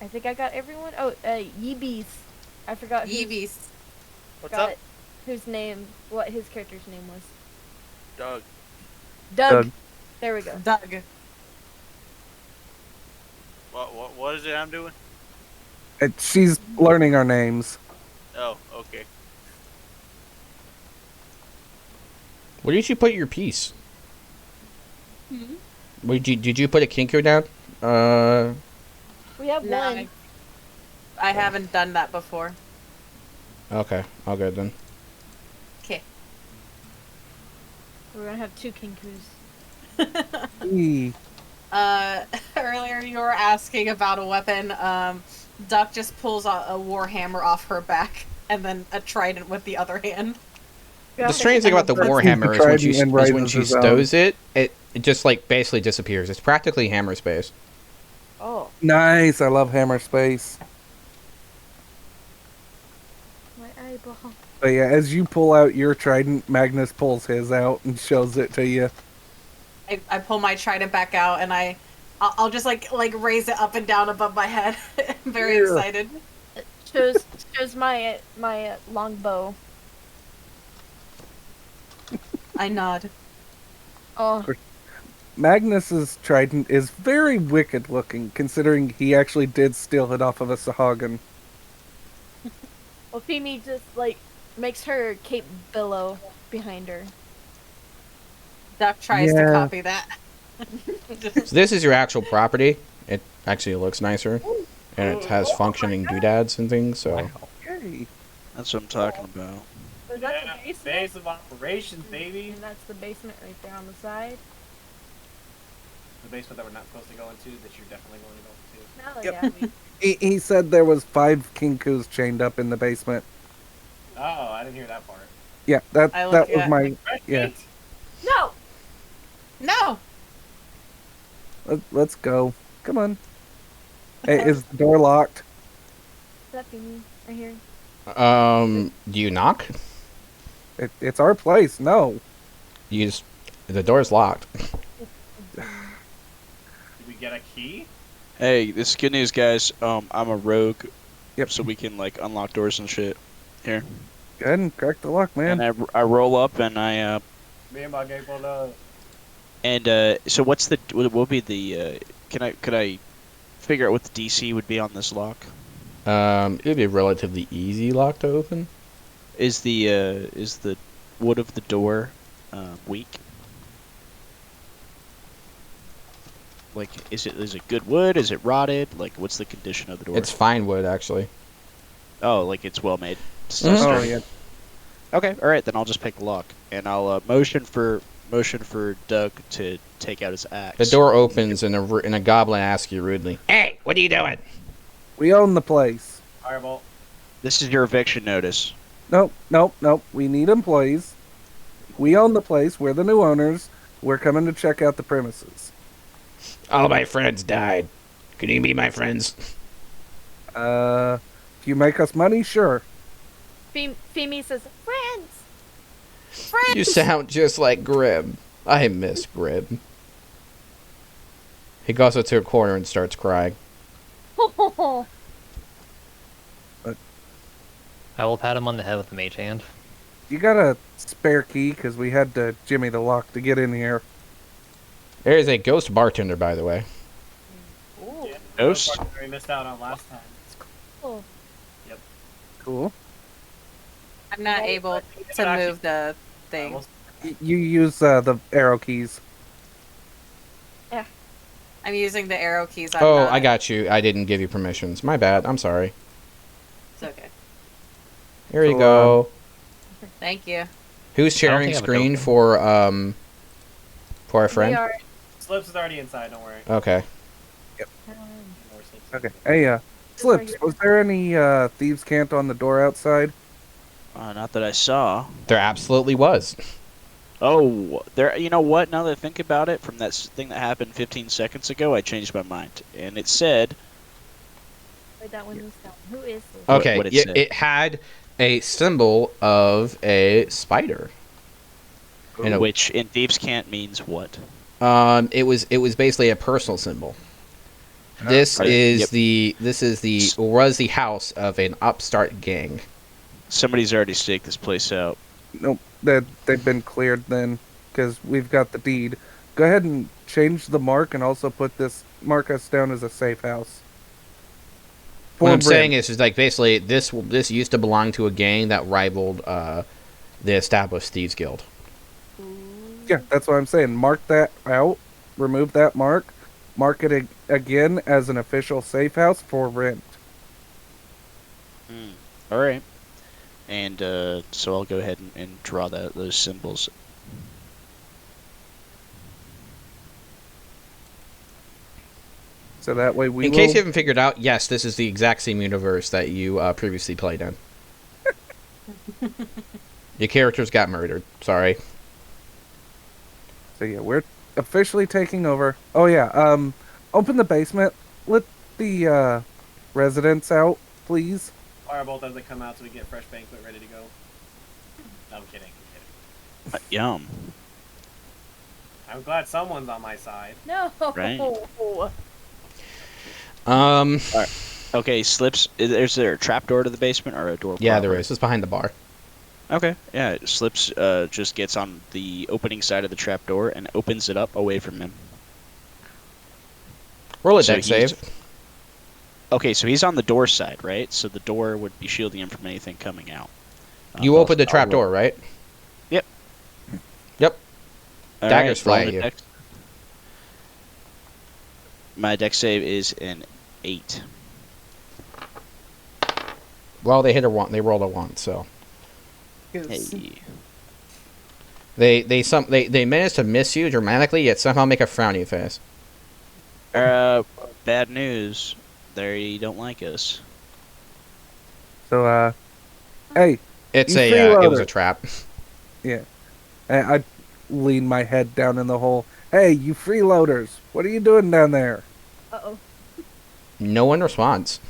I think I got everyone. Oh, Yeebies. I forgot Eevees. What's up? whose name, what his character's name was. Doug. Doug. Doug. There we go. Doug. What is it I'm doing? She's learning our names. Oh, okay. Where did you put your piece? Hmm? Did you put a Kinko down? We have No, one. I haven't done that before. Okay, all good then. Okay. We're gonna have 2 Kinkus. Earlier you were asking about a weapon. Duck just pulls a warhammer off her back and then a trident with the other hand. The strange thing about the That's Warhammer the is when trident and when she raises his stows it, it just like basically disappears. It's practically hammer space. Oh, Nice, I love hammer space. my eyeball. But yeah, as you pull out your trident, Magnus pulls his out and shows it to you. I pull my trident back out and I'll just like raise it up and down above my head. I'm very Yeah. excited. Shows my long bow. I nod. Oh, Magnus's trident is very wicked looking, considering he actually did steal it off of a Sahagin. well, Femi just like makes her cape billow behind her. Duck tries to Yeah. copy that. So this is your actual property. It actually looks nicer, and it has functioning doodads and things. So Hey. That's what I'm talking about. So that's the basement, Base of operations, baby. and that's the basement right there on the side. The basement that we're not supposed to go into, that you're definitely going to go into. Now, Yep. yeah, He said there was 5 Kinkus chained up in the basement. Oh, I didn't hear that part. Yeah, that I that look was at- my yeah. No. No! Let's go. Come on. Hey, is the door locked? That Femi right here. do you knock? It's our place. No. You just the door's locked. Did we get a key? Hey, this is good news, guys. I'm a rogue. Yep. So we can like unlock doors and shit. Here. Go ahead and crack the lock, man. And I roll up and I Me and my gang pulled up. and so what's the what will be the could I figure out what the DC would be on this lock? It'd be a relatively easy lock to open. Is the wood of the door weak? Like, is it good wood? Is it rotted? Like, what's the condition of the door? It's fine wood, actually. Oh, like it's well made. Oh yeah. Okay, all right, then I'll just pick the lock, and I'll motion for Doug to take out his axe. The door opens, and a goblin asks you rudely, "Hey, what are you doing?" We own the place. Firebolt. This is your eviction notice. Nope. We need employees. We own the place. We're the new owners. We're coming to check out the premises. All my friends died. Can you be my friends? If you make us money, sure. Femi says, friends. You sound just like Grib. I miss Grib. He goes up to a corner and starts crying. I will pat him on the head with the mage hand. You got a spare key? Because we had to jimmy the lock to get in here. There is a ghost bartender, by the way. Ooh. Yeah, Ghost? we missed out on last time. Cool. Cool. I'm not able to move the thing. You use the arrow keys. I'm using the arrow keys. Oh, I got you. I didn't give you permissions. My bad. I'm sorry. It's okay. Here you So, go. Thank you. Who's sharing think I have a screen token. for our friend? We are. Slips is already inside. Don't worry. Okay. Okay. Hey, Slips, was there any thieves' cant on the door outside? Not that I saw. There absolutely was. Oh, there. You know what? Now that I think about it, from that thing that happened 15 seconds ago, I changed my mind, and it said, Wait, that window's down. Who is this? Okay. what it it, said. it had a symbol of a spider. You know, which in thieves' cant means what? it was basically a personal symbol. This Right, is yep. was the house of an upstart gang. Somebody's already staked this place out. Nope. They've been cleared then, because we've got the deed. Go ahead and change the mark and also mark us down as a safe house. What I'm For saying Brim. is like basically this used to belong to a gang that rivaled the established thieves guild. Yeah, that's what I'm saying. Mark that out. Remove that mark. Mark it again as an official safe house for rent. All right. And so I'll go ahead and draw those symbols. So that way we In will... case you haven't figured out, yes, this is the exact same universe that you previously played in. Your characters got murdered. Sorry. So yeah, we're officially taking over. Oh yeah, open the basement. Let the residents out, please. Firebolt doesn't come out so we get fresh banquet ready to go. No, I'm kidding. Yum. I'm glad someone's on my side. No. Right. Okay, Slips. Is there a trapdoor to the basement or a door? Yeah, proper? there is. It's behind the bar. Okay. Yeah, Slips just gets on the opening side of the trapdoor and opens it up away from him. Roll a So deck he's- save. Okay, so he's on the door side, right? So the door would be shielding him from anything coming out. You opened the I'll trap roll- door, right? Yep. Yep. All Daggers fly roll at the you. dex. My deck save is an 8. Well, they hit a one. They rolled a one, so Hey. they managed to miss you dramatically, yet somehow make a frowny face. Bad news. They don't like us. So hey, It's You it was freeloader. a trap. I lean my head down in the hole. Hey, you freeloaders, what are you doing down there? Uh-oh. No one responds.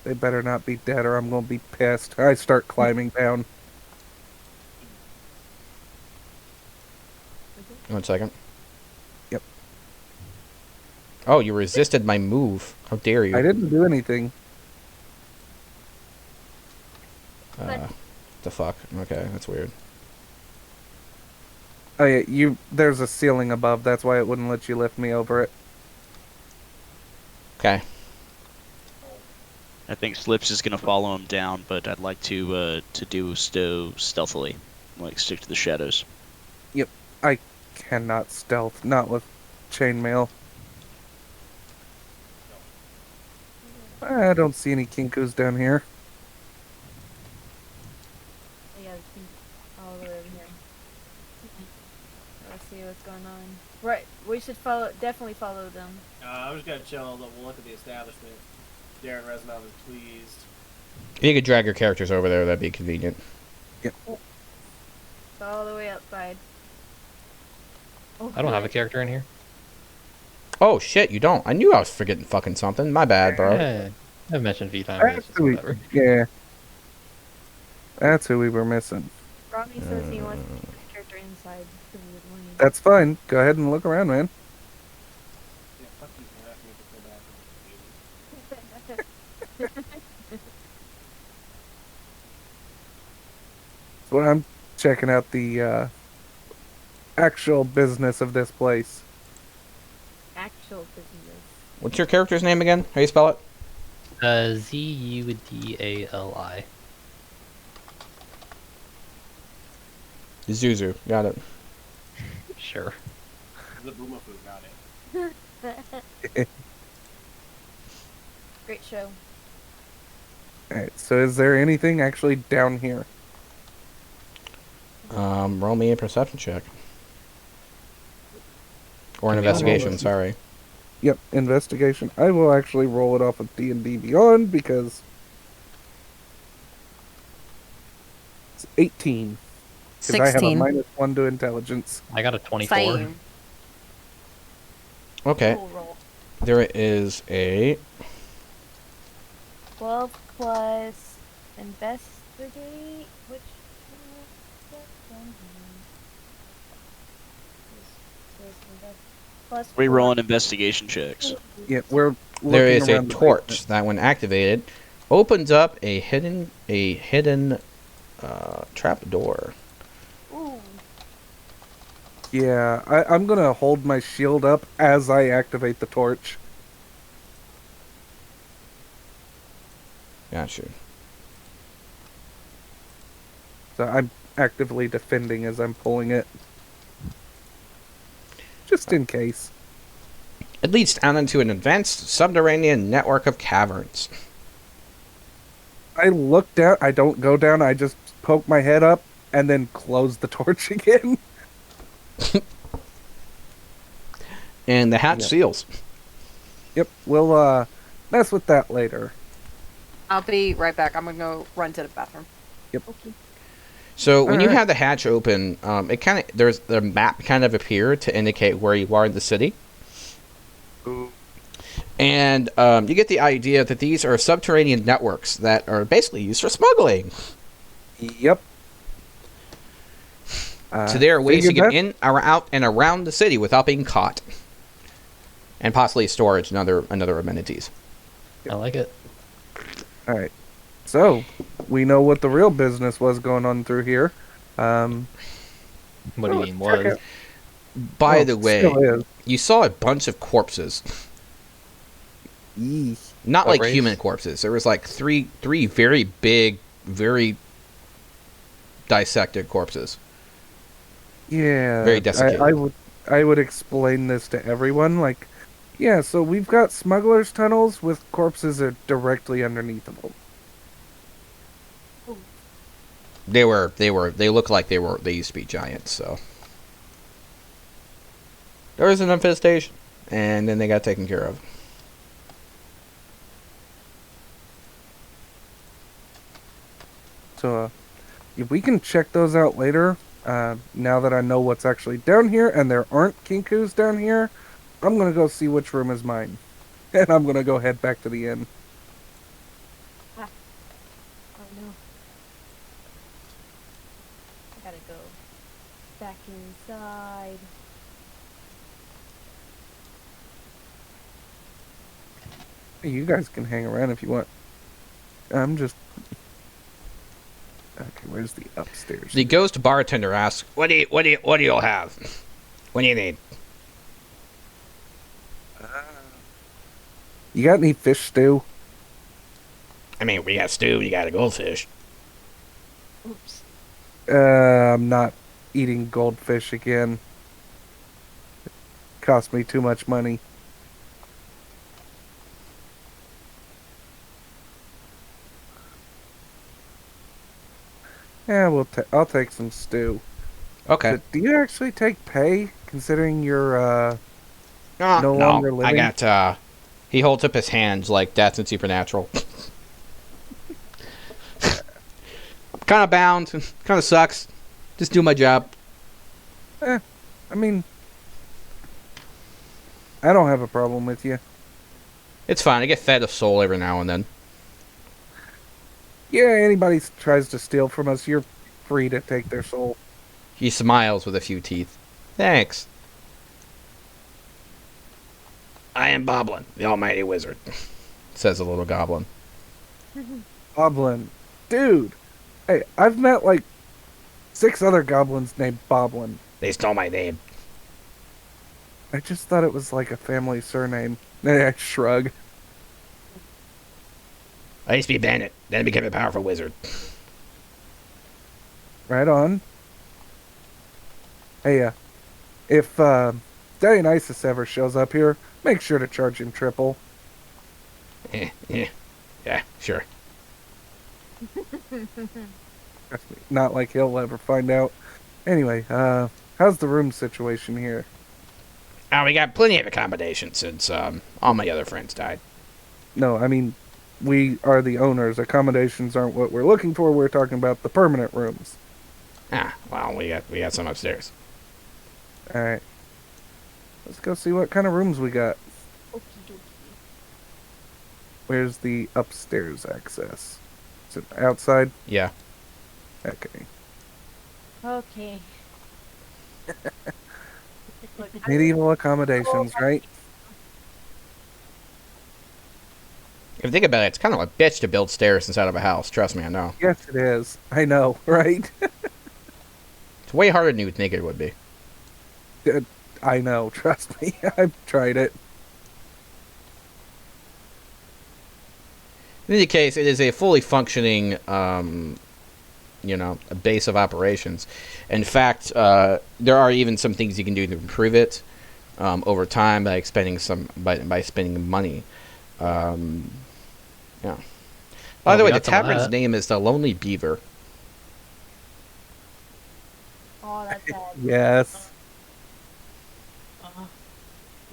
They better not be dead or I'm gonna be pissed. I start climbing down. 1 second. Yep. Oh, you resisted my move. How dare you? I didn't do anything. The fuck? Okay, that's weird. Oh yeah, there's a ceiling above, that's why it wouldn't let you lift me over it. Okay. I think Slips is gonna follow him down, but I'd like to do so stealthily, like stick to the shadows. Yep. I cannot stealth, not with chainmail. I don't see any kinkus down here. Yeah, all the way over here. Let's see what's going on. Right, we should definitely follow them. I'm just gonna chill. We'll look at the establishment. Darren Reznov is pleased. If you could drag your characters over there, that'd be convenient. Yep. It's all the way outside. Oh, I don't have a character in here. Oh shit, you don't. I knew I was forgetting fucking something. My bad, bro. Yeah, I've mentioned a few times. It's just whatever. Yeah. That's who we were missing. Robbie says he wants to keep his character inside. So we would leave. That's fine. Go ahead and look around, man. Yeah, fuck you, man. I have to go back. So I'm checking out the actual business of this place. Actual business. What's your character's name again? How you spell it? Zudali. Zuzu. Got it. Sure. The Boomafu got it. Great show. Alright, so is there anything actually down here? Roll me a perception check. Or an Can we all roll investigation, this? sorry. Yep, investigation. I will actually roll it off of D&D Beyond because it's 18. Because I have a 16. -1 to intelligence. I got a 24. Same. Okay. Cool roll. There is a 12 plus investigate. Which plus Rerolling investigation checks. Yeah, we're looking there is a around the torch basement. that, when activated, opens up a hidden trap door. Ooh. Yeah, I'm gonna hold my shield up as I activate the torch. Gotcha. So I'm actively defending as I'm pulling it. Just in case. It leads down into an advanced subterranean network of caverns. I look down, I don't go down, I just poke my head up and then close the torch again. And the hatch Yep. seals. Yep, we'll mess with that later. I'll be right back. I'm gonna go run to the bathroom. So when you Alright. have the hatch open, it kind of there's the map kind of appear to indicate where you are in the city. And you get the idea that these are subterranean networks that are basically used for smuggling. Yep. So there are ways to figured get in, or out, and around the city without being caught, and possibly storage and other amenities. I like it. Alright. So, we know what the real business was going on through here. What do you mean, check was? it. By Well, the way, still is. you saw a bunch of corpses. Yee. Not What like race? human corpses. There was like three very big, very dissected corpses. Yeah. Very desiccated. I would explain this to everyone. Like, yeah, so we've got smugglers' tunnels with corpses that are directly underneath of them. They look like they used to be giants, so. There was an infestation, and then they got taken care of. So, if we can check those out later, now that I know what's actually down here, and there aren't kinkus down here, I'm gonna go see which room is mine. And I'm gonna go head back to the inn. Oh no. I gotta go back inside. You guys can hang around if you want. I'm just. Okay, where's the upstairs? The ghost bartender asks, what do you all have? What do you need? You got any fish stew? I mean, we got stew, you got a goldfish. Oops. I'm not eating goldfish again. It cost me too much money. Yeah, I'll take some stew. Okay. Do you actually take pay, considering you're no No, longer living? I got, he holds up his hands like that's in Supernatural. Kind of bound, kind of sucks. Just do my job. I mean, I don't have a problem with you. It's fine, I get fed a soul every now and then. Yeah, anybody tries to steal from us, you're free to take their soul. He smiles with a few teeth. Thanks. I am Boblin, the almighty wizard, says the little goblin. Boblin. Dude, hey, I've met like 6 other goblins named Boblin. They stole my name. I just thought it was like a family surname. I shrug. I used to be a bandit, then became a powerful wizard. Right on. Hey, if Dionysus ever shows up here, make sure to charge him triple. Yeah, sure. Not like he'll ever find out. Anyway, how's the room situation here? We got plenty of accommodations since all my other friends died. No, I mean, we are the owners. Accommodations aren't what we're looking for. We're talking about the permanent rooms. Well, we got some upstairs. All right. Let's go see what kind of rooms we got. Okie dokie. Where's the upstairs access? Is it outside? Yeah. Okay. Okay. Medieval accommodations, right? If you think about it, it's kind of a bitch to build stairs inside of a house. Trust me, I know. Yes, it is. I know, right? It's way harder than you would think it would be. I know. Trust me. I've tried it. In any case, it is a fully functioning, a base of operations. In fact, there are even some things you can do to improve it over time by spending spending money. Yeah. By the way, the tavern's name is the Lonely Beaver. Oh, that's sad. Yes.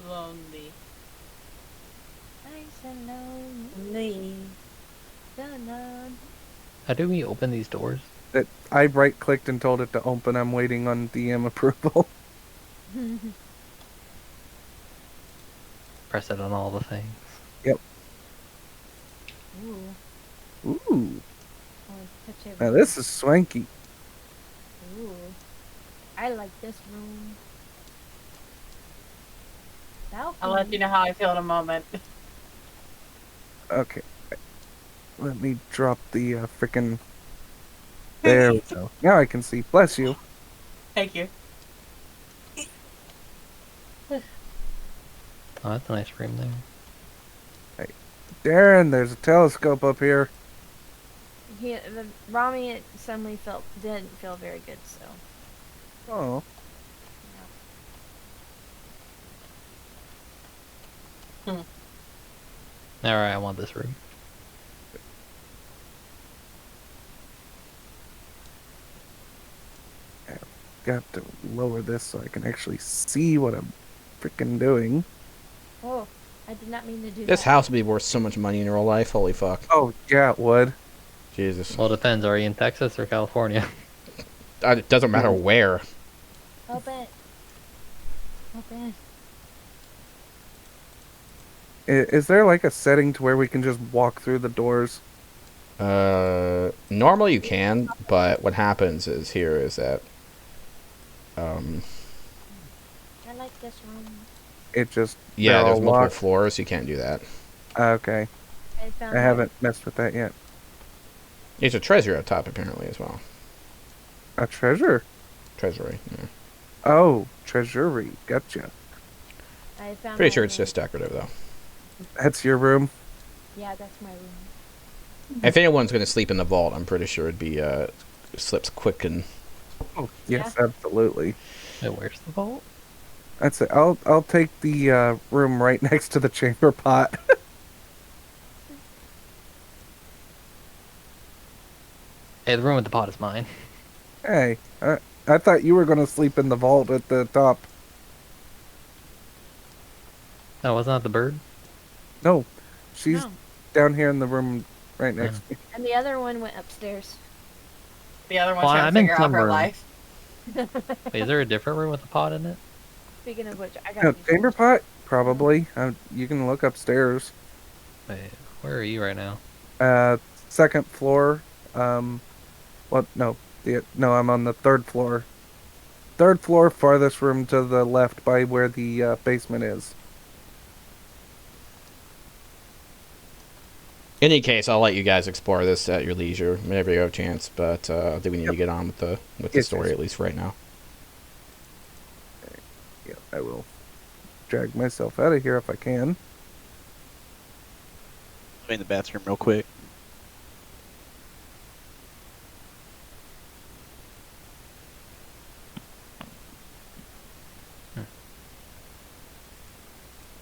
Lonely. Nice and lonely. Dun-dun. How do we open these doors? I right-clicked and told it to open. I'm waiting on DM approval. Press it on all the things. Yep. Ooh. Ooh. Oh, touch Now everything. this is swanky. Ooh. I like this room. I'll let you know how I feel in a moment. Okay. Let me drop the frickin'... There we go. Now I can see. Bless you. Thank you. Oh, that's a nice room there. Darren, there's a telescope up here. Rami suddenly didn't feel very good, so. Oh. Alright, I want this room. Got to lower this so I can actually see what I'm frickin' doing. Oh, I did not mean to do This that. house would be worth so much money in real life. Holy fuck. Oh, yeah, it would. Jesus. Well, it depends. Are you in Texas or California? It doesn't matter where. Open. Open. Is there like a setting to where we can just walk through the doors? Normally you can, but what happens is that I like this room. It just... yeah, they're there's all multiple locked. floors. You can't do that. Okay. I found I it. haven't messed with that yet. There's a treasure up top apparently as well. A treasure? Treasury. Yeah. Oh, treasury. Gotcha. I found Pretty my sure it's room. just decorative though. That's your room? Yeah, that's my room. If anyone's going to sleep in the vault, I'm pretty sure it'd be slips quick and. Oh, yes, absolutely. Wait, where's the vault? That's it. I'll take the room right next to the chamber pot. Hey, the room with the pot is mine. Hey, I thought you were gonna sleep in the vault at the top. Oh, wasn't that the bird? No, she's No. down here in the room right next to me. And the other one went upstairs. The other one Well, trying I'm to in figure out some her room. life. Wait, is there a different room with a pot in it? Speaking of which, I got No, chamber pot? Probably. You can look upstairs. Wait, where are you right now? Second floor. What? No, no, I'm on the third floor. Third floor, farthest room to the left by where the basement is. In any case, I'll let you guys explore this at your leisure whenever you have a chance. But I think we need to get on with the Yes, story yes. at least right now. Yeah, I will drag myself out of here if I can. Go in the bathroom real quick.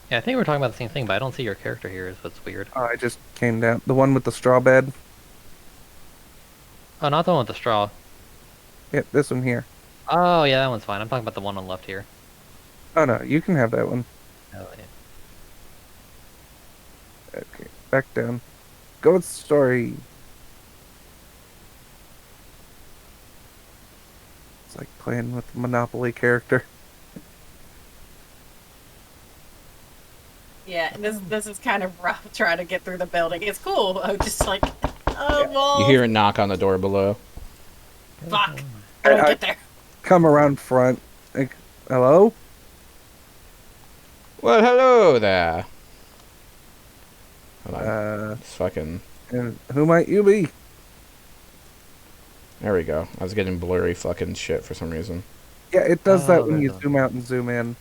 Yeah, I think we're talking about the same thing, but I don't see your character here. Is what's weird. Oh, I just came down. The one with the straw bed. Oh, not the one with the straw. Yeah, this one here. Oh, yeah, that one's fine. I'm talking about the one on the left here. Oh no, you can have that one. Oh, yeah. Okay, back down. Go with the story. It's like playing with the Monopoly character. Yeah, this is kind of rough trying to get through the building. It's cool. I'm just like, oh, Yeah. well, You hear a knock on the door below. fuck. How do I I- get there? Come around front. Like, hello? Well, hello there. Hold on. Uh, It's fucking. and who might you be? There we go. I was getting blurry fucking shit for some reason. Yeah, it does Oh, that when there's you a- zoom out and zoom in.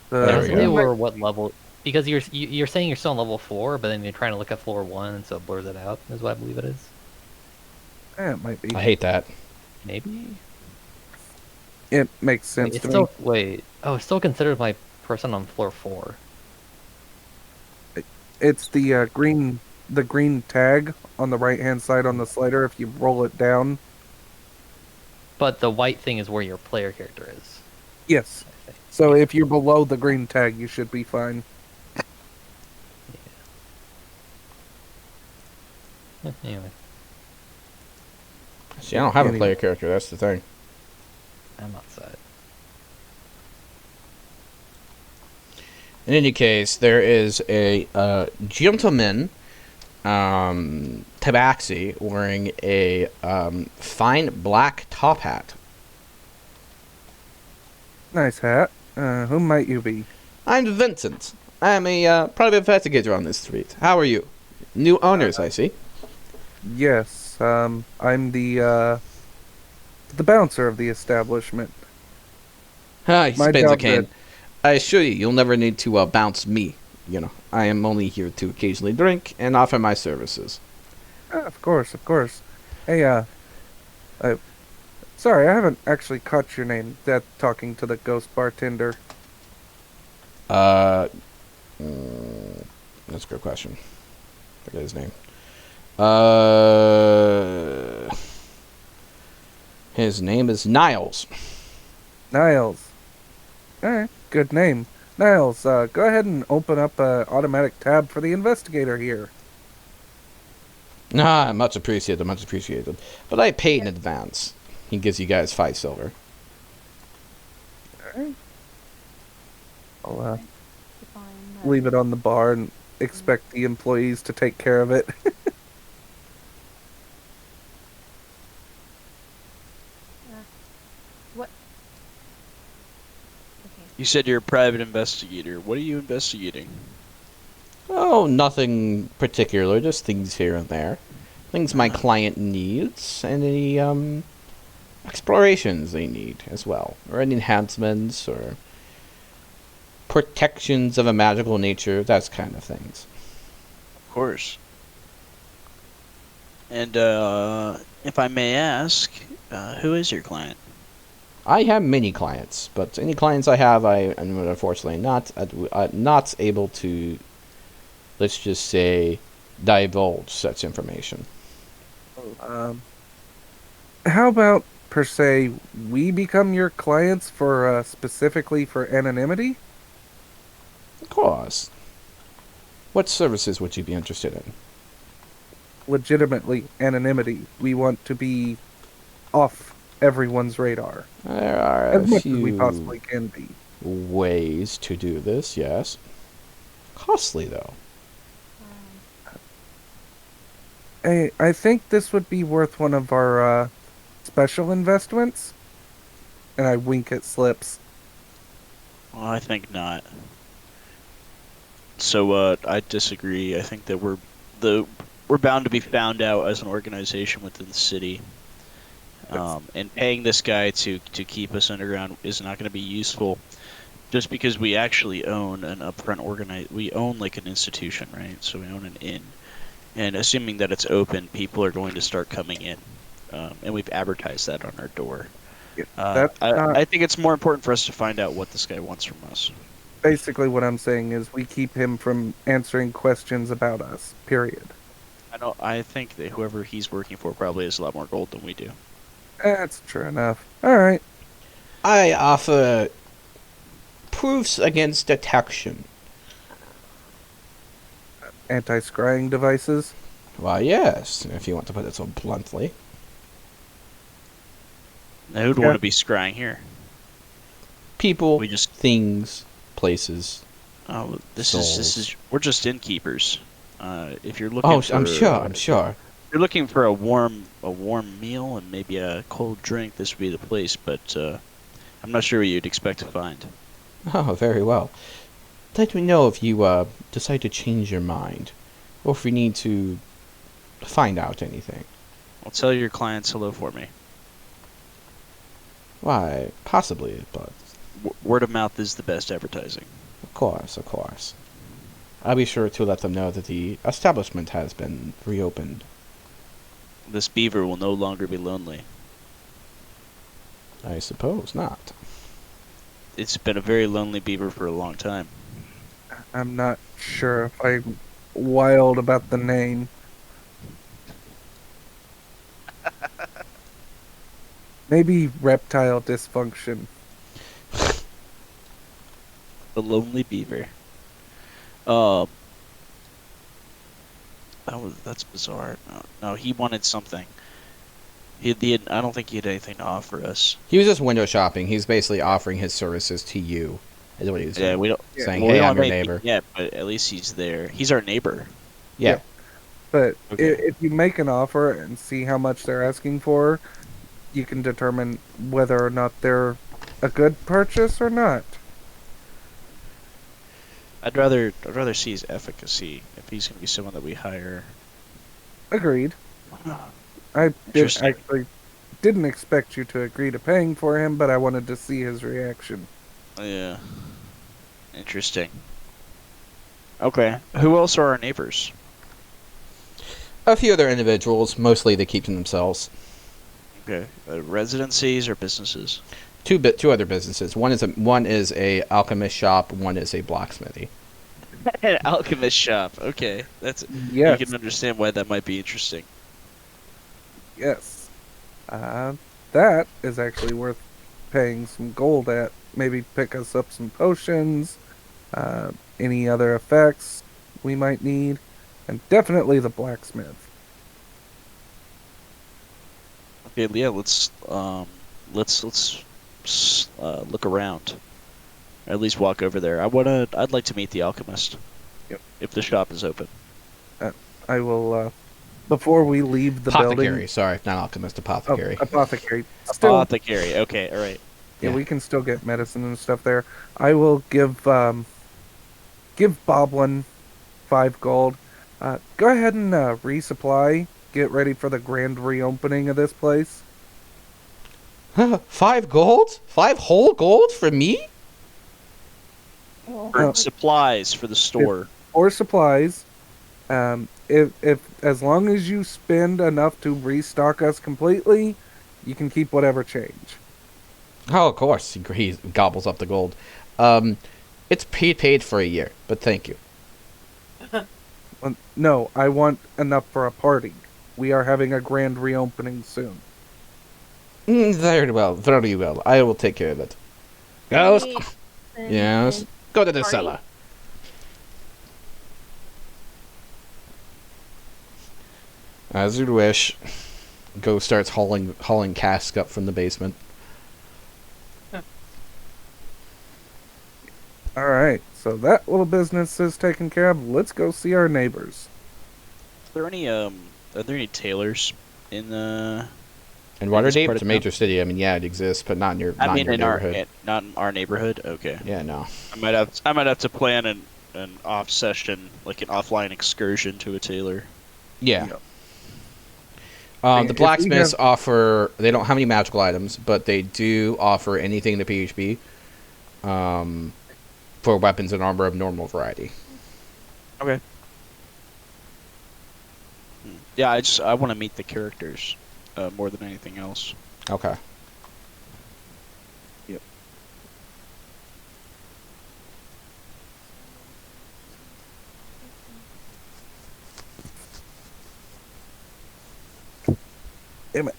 There we Tell go. me where what level, because you're saying you're still on level 4, but then you're trying to look at floor 1, and so it blurs it out. Is what I believe it is. Yeah, it might be. I hate that. Maybe. It makes Wait, sense it's to still wait. Oh, it's still considered my person on floor 4. me. It's the green tag on the right hand side on the slider. If you roll it down, But the white thing is where your player character is. yes. I think. So if you're below the green tag, you should be fine. Anyway, See, I don't have a Anyway. player character. That's the thing. I'm outside. In any case, there is a gentleman, tabaxi, wearing a fine black top hat. Nice hat. Who might you be? I'm Vincent. I'm a private investigator on this street. How are you? New owners, I see. Yes. I'm the bouncer of the establishment. Ah, he My spins a job cane. did. I assure you, you'll never need to bounce me. You know, I am only here to occasionally drink and offer my services. Of course, of course. Hey, sorry, I haven't actually caught your name. That talking to the ghost bartender. That's a good question. Forget his name. His name is Niles. Niles. Alright, good name. Niles, go ahead and open up an automatic tab for the investigator here. Ah, much appreciated, much appreciated. But I paid in advance. He gives you guys 5 silver. Alright. I'll Fine, leave it on the bar and expect the employees to take care of it. What? You said you're a private investigator. What are you investigating? Oh, nothing particular, just things here and there. Things my client needs, and any explorations they need as well, or any enhancements or protections of a magical nature, that kind of things. Of course. And if I may ask, who is your client? I have many clients, but any clients I have, I am unfortunately not able to, let's just say, divulge such information. How about, per se, we become your clients for specifically for anonymity? Of course. What services would you be interested in? Legitimately, anonymity. We want to be off everyone's radar. There are As a much as we few possibly can be. ways to do this, yes. Costly, though. I think this would be worth one of our special investments. And I wink at Slips. Well, I think not. So I disagree. I think that we're bound to be found out as an organization within the city. And paying this guy to keep us underground is not going to be useful. Just because we actually own an upfront we own like an institution, right? So we own an inn, and assuming that it's open, people are going to start coming in, and we've advertised that on our door. I think it's more important for us to find out what this guy wants from us. Basically, what I'm saying is we keep him from answering questions about us. Period. I think that whoever he's working for probably has a lot more gold than we do. That's true enough. All right. I offer proofs against detection. Anti-scrying devices. Why, yes, if you want to put it so bluntly. Now, who'd want to be scrying here? People, We just things, places. Oh, this souls. is we're just innkeepers. If you're looking, Oh, for, I'm sure. If you're looking for a warm meal and maybe a cold drink, this would be the place. But I'm not sure what you'd expect to find. Oh, very well. Let me know if you decide to change your mind, or if you need to find out anything. Well, tell your clients hello for me. Why, possibly, but Word of mouth is the best advertising. of course. I'll be sure to let them know that the establishment has been reopened. This beaver will no longer be lonely. I suppose not. It's been a very lonely beaver for a long time. I'm not sure if I'm wild about the name. Maybe reptile dysfunction. The lonely beaver. That's bizarre. No, he wanted something. I don't think he had anything to offer us. He was just window shopping. He's basically offering his services to you, is what he was Yeah, we don't. saying. Well, we Hey, don't I'm your have anything neighbor. yet, but at least he's there. He's our neighbor. Yeah. But Okay. if you make an offer and see how much they're asking for, you can determine whether or not they're a good purchase or not. I'd rather see his efficacy if he's going to be someone that we hire. Agreed. Interesting. Actually didn't expect you to agree to paying for him, but I wanted to see his reaction. Yeah. Interesting. Okay. Who else are our neighbors? A few other individuals, mostly they keep to themselves. Okay. Residencies or businesses? Two other businesses. One is a alchemist shop. One is a blacksmithy. An alchemist shop. Okay. That's Yes. You can understand why that might be interesting. Yes. That is actually worth paying some gold at. Maybe pick us up some potions, any other effects we might need, and definitely the blacksmith. Okay. Yeah. Let's look around. Or at least walk over there. I'd like to meet the alchemist. Yep. If the shop is open. I will, before we leave the Apothecary, building. sorry, not alchemist, apothecary. Apothecary. Still, Apothecary. Okay. All right. Yeah, Yeah. we can still get medicine and stuff there. I will give Boblin 5 gold. Go ahead and resupply. Get ready for the grand reopening of this place. 5 gold? 5 whole gold for me? For Oh. supplies for the store. Or supplies. If as long as you spend enough to restock us completely, you can keep whatever change. Oh, of course. He gobbles up the gold. It's paid for a year, but thank you. No, I want enough for a party. We are having a grand reopening soon. Very well, very well. I will take care of it. Ghost? Wait, Yes. Go to the Party? cellar. As you wish. Ghost starts hauling casks up from the basement. All right, so that little business is taken care of. Let's go see our neighbors. Are there any tailors in the? And this Waterdeep, part it's of a major city. I mean, yeah, it exists, but not in your, I not mean, in in your our neighborhood. not in our neighborhood. Okay. Yeah, no. I might have to plan an off session, like an offline excursion to a tailor. Yeah. If The we blacksmiths have- offer. They don't have any magical items, but they do offer anything in the PHB. For weapons and armor of normal variety. Okay. Yeah, I want to meet the characters more than anything else. Okay. Yep. Damn it.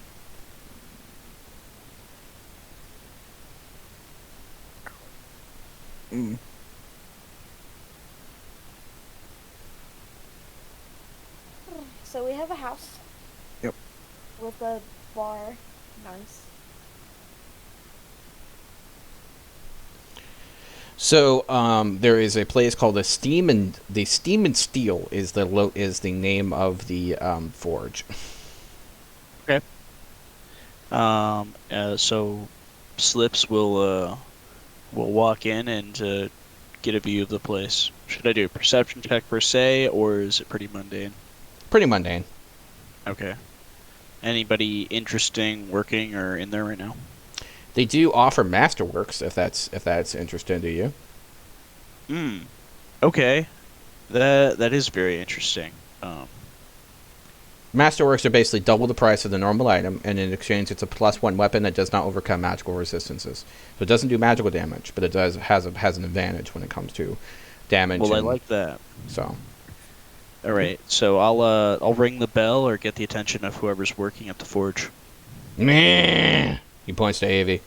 Mm. So we have a house. Yep. With a bar. Nice. So there is a place called the Steam and Steel is the name of the forge. So Slips will walk in and get a view of the place. Should I do a perception check per se, or is it pretty mundane? Pretty mundane. Okay. Anybody interesting working or in there right now? They do offer masterworks if that's interesting to you. Hmm. Okay. That is very interesting. Masterworks are basically double the price of the normal item, and in exchange, it's a +1 weapon that does not overcome magical resistances. So it doesn't do magical damage, but it has an advantage when it comes to damage. Well, I and, like that. So. All right. So I'll ring the bell or get the attention of whoever's working at the forge. Meh. He points to Avi.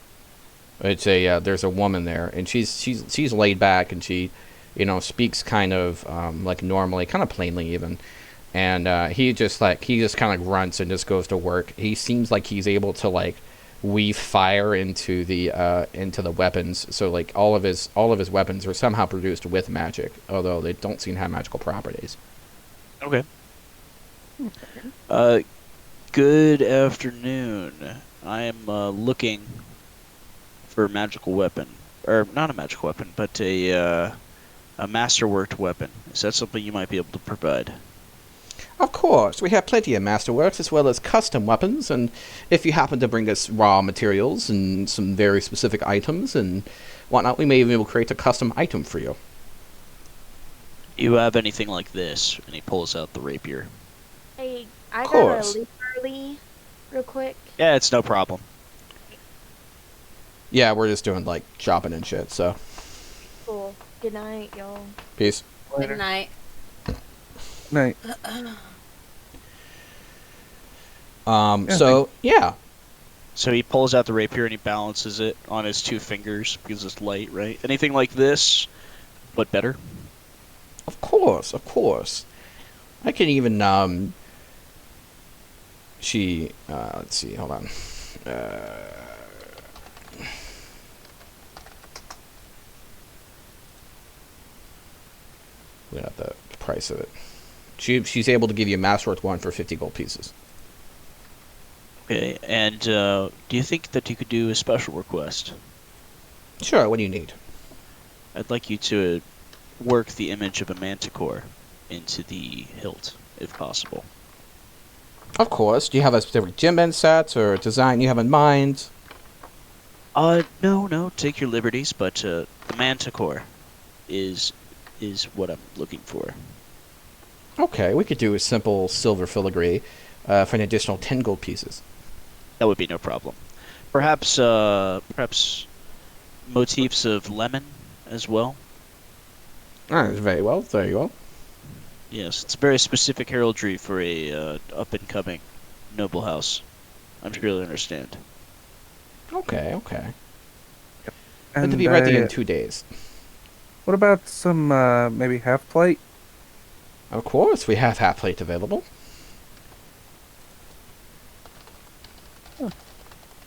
It's there's a woman there, and she's laid back, and she, speaks kind of like normally, kind of plainly even. And he just kind of grunts and just goes to work. He seems like he's able to like weave fire into the weapons. So like all of his weapons are somehow produced with magic, although they don't seem to have magical properties. Okay. Good afternoon. I am looking for a magical weapon, or not a magical weapon, but a masterworked weapon. Is that something you might be able to provide? Of course, we have plenty of masterworks as well as custom weapons, and if you happen to bring us raw materials and some very specific items and whatnot, we may even be able to create a custom item for you. You have anything like this? And he pulls out the rapier. Hey, I gotta course. leave early real quick. Yeah, it's no problem. Yeah, we're just doing like shopping and shit, so Cool. Good night, y'all. peace. Good night. Night. Yeah. So he pulls out the rapier and he balances it on his 2 fingers because it's light, right? Anything like this, but better? Of course. I can even let's see, hold on. We got the price of it. She's able to give you a masterwork one for 50 gold pieces. Okay, and do you think that you could do a special request? Sure, what do you need? I'd like you to work the image of a manticore into the hilt, if possible. Of course. Do you have a specific gem end set or design you have in mind? No, take your liberties, but the manticore is what I'm looking for. Okay, we could do a simple silver filigree for an additional 10 gold pieces. That would be no problem. Perhaps motifs of lemon as well. Very well, very well. Yes, it's very specific heraldry for a up-and-coming noble house. I'm sure you'll understand. Okay, okay. And And to be ready in 2 days. what about some maybe half plate? Of course, we have half plate available.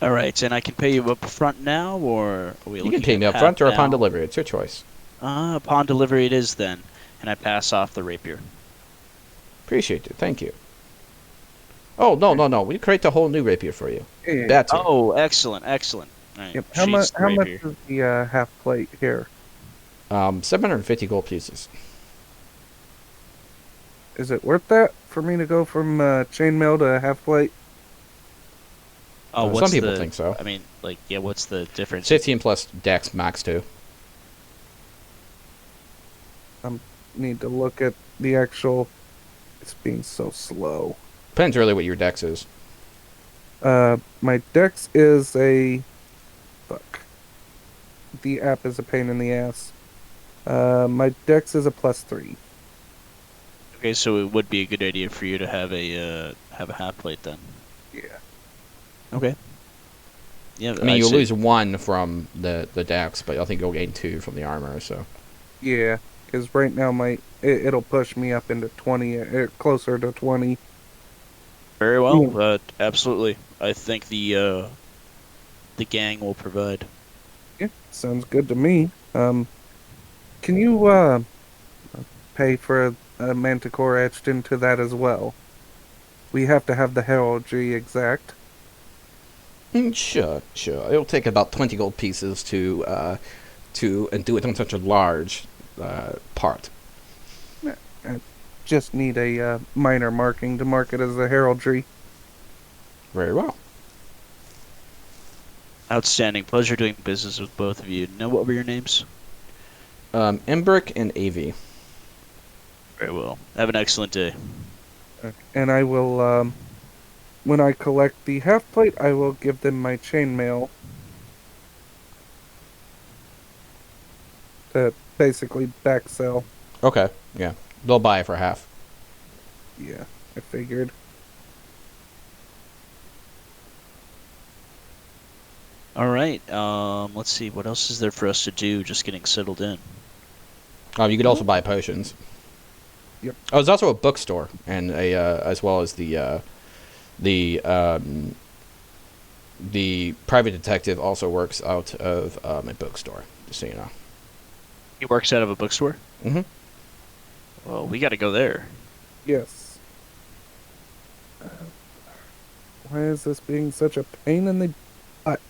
All right, and I can pay you up front now, or are we You looking can pay at me up half front or upon now? delivery. It's your choice. Upon delivery it is then, and I pass off the rapier. Appreciate it. Thank you. Oh, no. We create a whole new rapier for you. Yeah. That's it. Oh, excellent. All right, Yep. sheaths the How much rapier. is the half plate here? 750 gold pieces. Is it worth that for me to go from chainmail to half plate? Oh, some what's people the- think so. I mean, like, yeah, what's the difference? 15 plus dex max 2. Need to look at the actual. It's being so slow. Depends really what your dex is. My dex is a. Fuck. The app is a pain in the ass. My dex is a +3. Okay, so it would be a good idea for you to have a half plate then. Yeah. Okay. Yeah, I mean, you'll say- lose 1 from the dex, but I think you'll gain 2 from the armor, so. Yeah, because right now it'll push me up into 20, closer to 20. Very well. Absolutely. I think the gang will provide. Yeah, sounds good to me. Can you pay for a manticore etched into that as well? We have to have the heraldry exact. Sure. It'll take about 20 gold pieces to and do it on such a large part. I just need a minor marking to mark it as the heraldry. Very well. Outstanding. Pleasure doing business with both of you. Now, what were your names? Embrick and Avi. Very well. Have an excellent day. And I will, when I collect the half plate, I will give them my chainmail. To basically back sell. Okay, yeah. They'll buy it for half. Yeah, I figured. All right. Let's see. What else is there for us to do? Just getting settled in. You could also buy potions. Yep. Oh, there's also a bookstore, and as well as the private detective also works out of a bookstore. Just so you know. He works out of a bookstore? Mm-hmm. Well, we got to go there. Yes. Why is this being such a pain in the butt?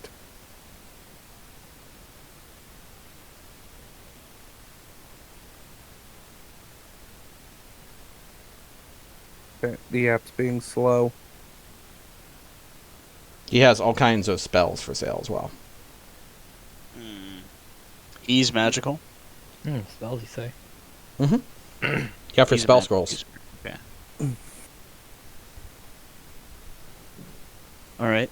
Okay, the app's being slow. He has all kinds of spells for sale as well. He's magical. Spells, you say? Mm-hmm. Yeah, for He's a spell mag- scrolls. Okay. All right.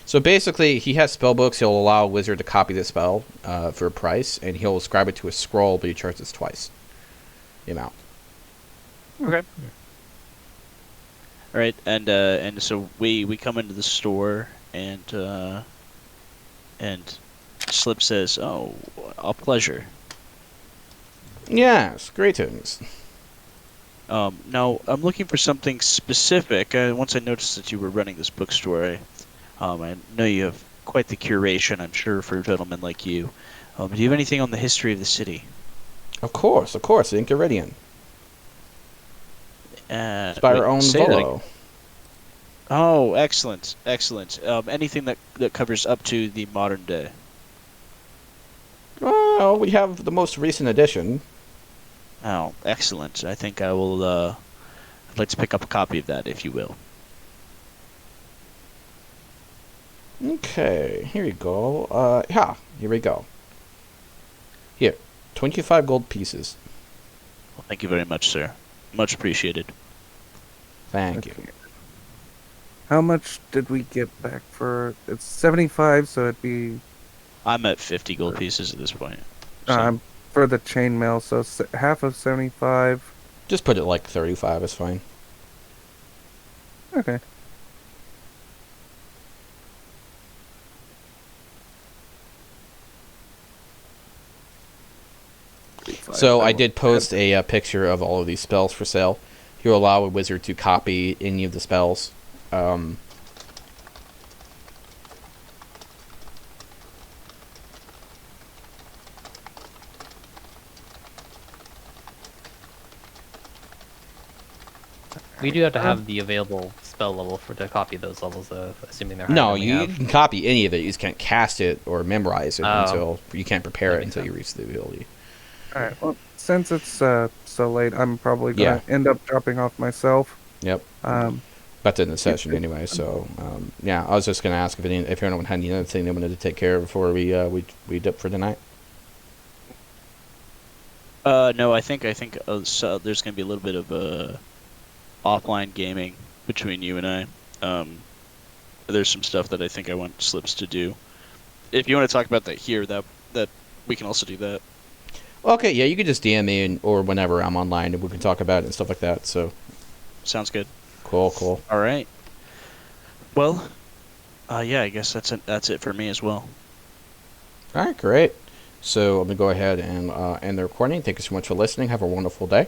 So basically, he has spell books. He'll allow a wizard to copy the spell for a price, and he'll ascribe it to a scroll, but he charges twice the amount. Okay. All right, and so we come into the store, and Slip says, "Oh, a pleasure." Yes, greetings. Now I'm looking for something specific. Once I noticed that you were running this bookstore, I know you have quite the curation, I'm sure, for a gentleman like you. Do you have anything on the history of the city? Of course, the Incaridian. It's by our own say that Volo. Oh, excellent, excellent. Anything that covers up to the modern day. Well, we have the most recent edition. Oh, excellent. I think I will. I'd like to pick up a copy of that, if you will. Okay, here you go. Yeah, here we go. Here, 25 gold pieces. Well, thank you very much, sir. Much appreciated. Thank you. Okay. How much did we get back for? It's 75, so it'd be I'm at 50 gold pieces at this point. So, for the chainmail, so half of 75. Just put it like 35 is fine. Okay. So I did post a picture of all of these spells for sale. You allow a wizard to copy any of the spells. We do have to have the available spell level for to copy those levels, though, assuming they're higher No, than we you have. can copy any of it. You just can't cast it or memorize it Oh. until you can't prepare That it makes until you reach the ability. All right. Well, since it's so late, I'm probably gonna end up dropping off myself. Yep. Um, That's in the session anyway. So yeah, I was just gonna ask if anyone had any other thing they wanted to take care of before we dip for tonight. no, I think so there's gonna be a little bit of offline gaming between you and I. There's some stuff that I think I want Slips to do. If you want to talk about that here, that we can also do that. Okay, yeah, you could just DM me or whenever I'm online and we can talk about it and stuff like that. So Sounds good. cool. All right. Well, yeah, I guess that's it for me as well. All right, great. So I'm gonna go ahead and end the recording. Thank you so much for listening. Have a wonderful day.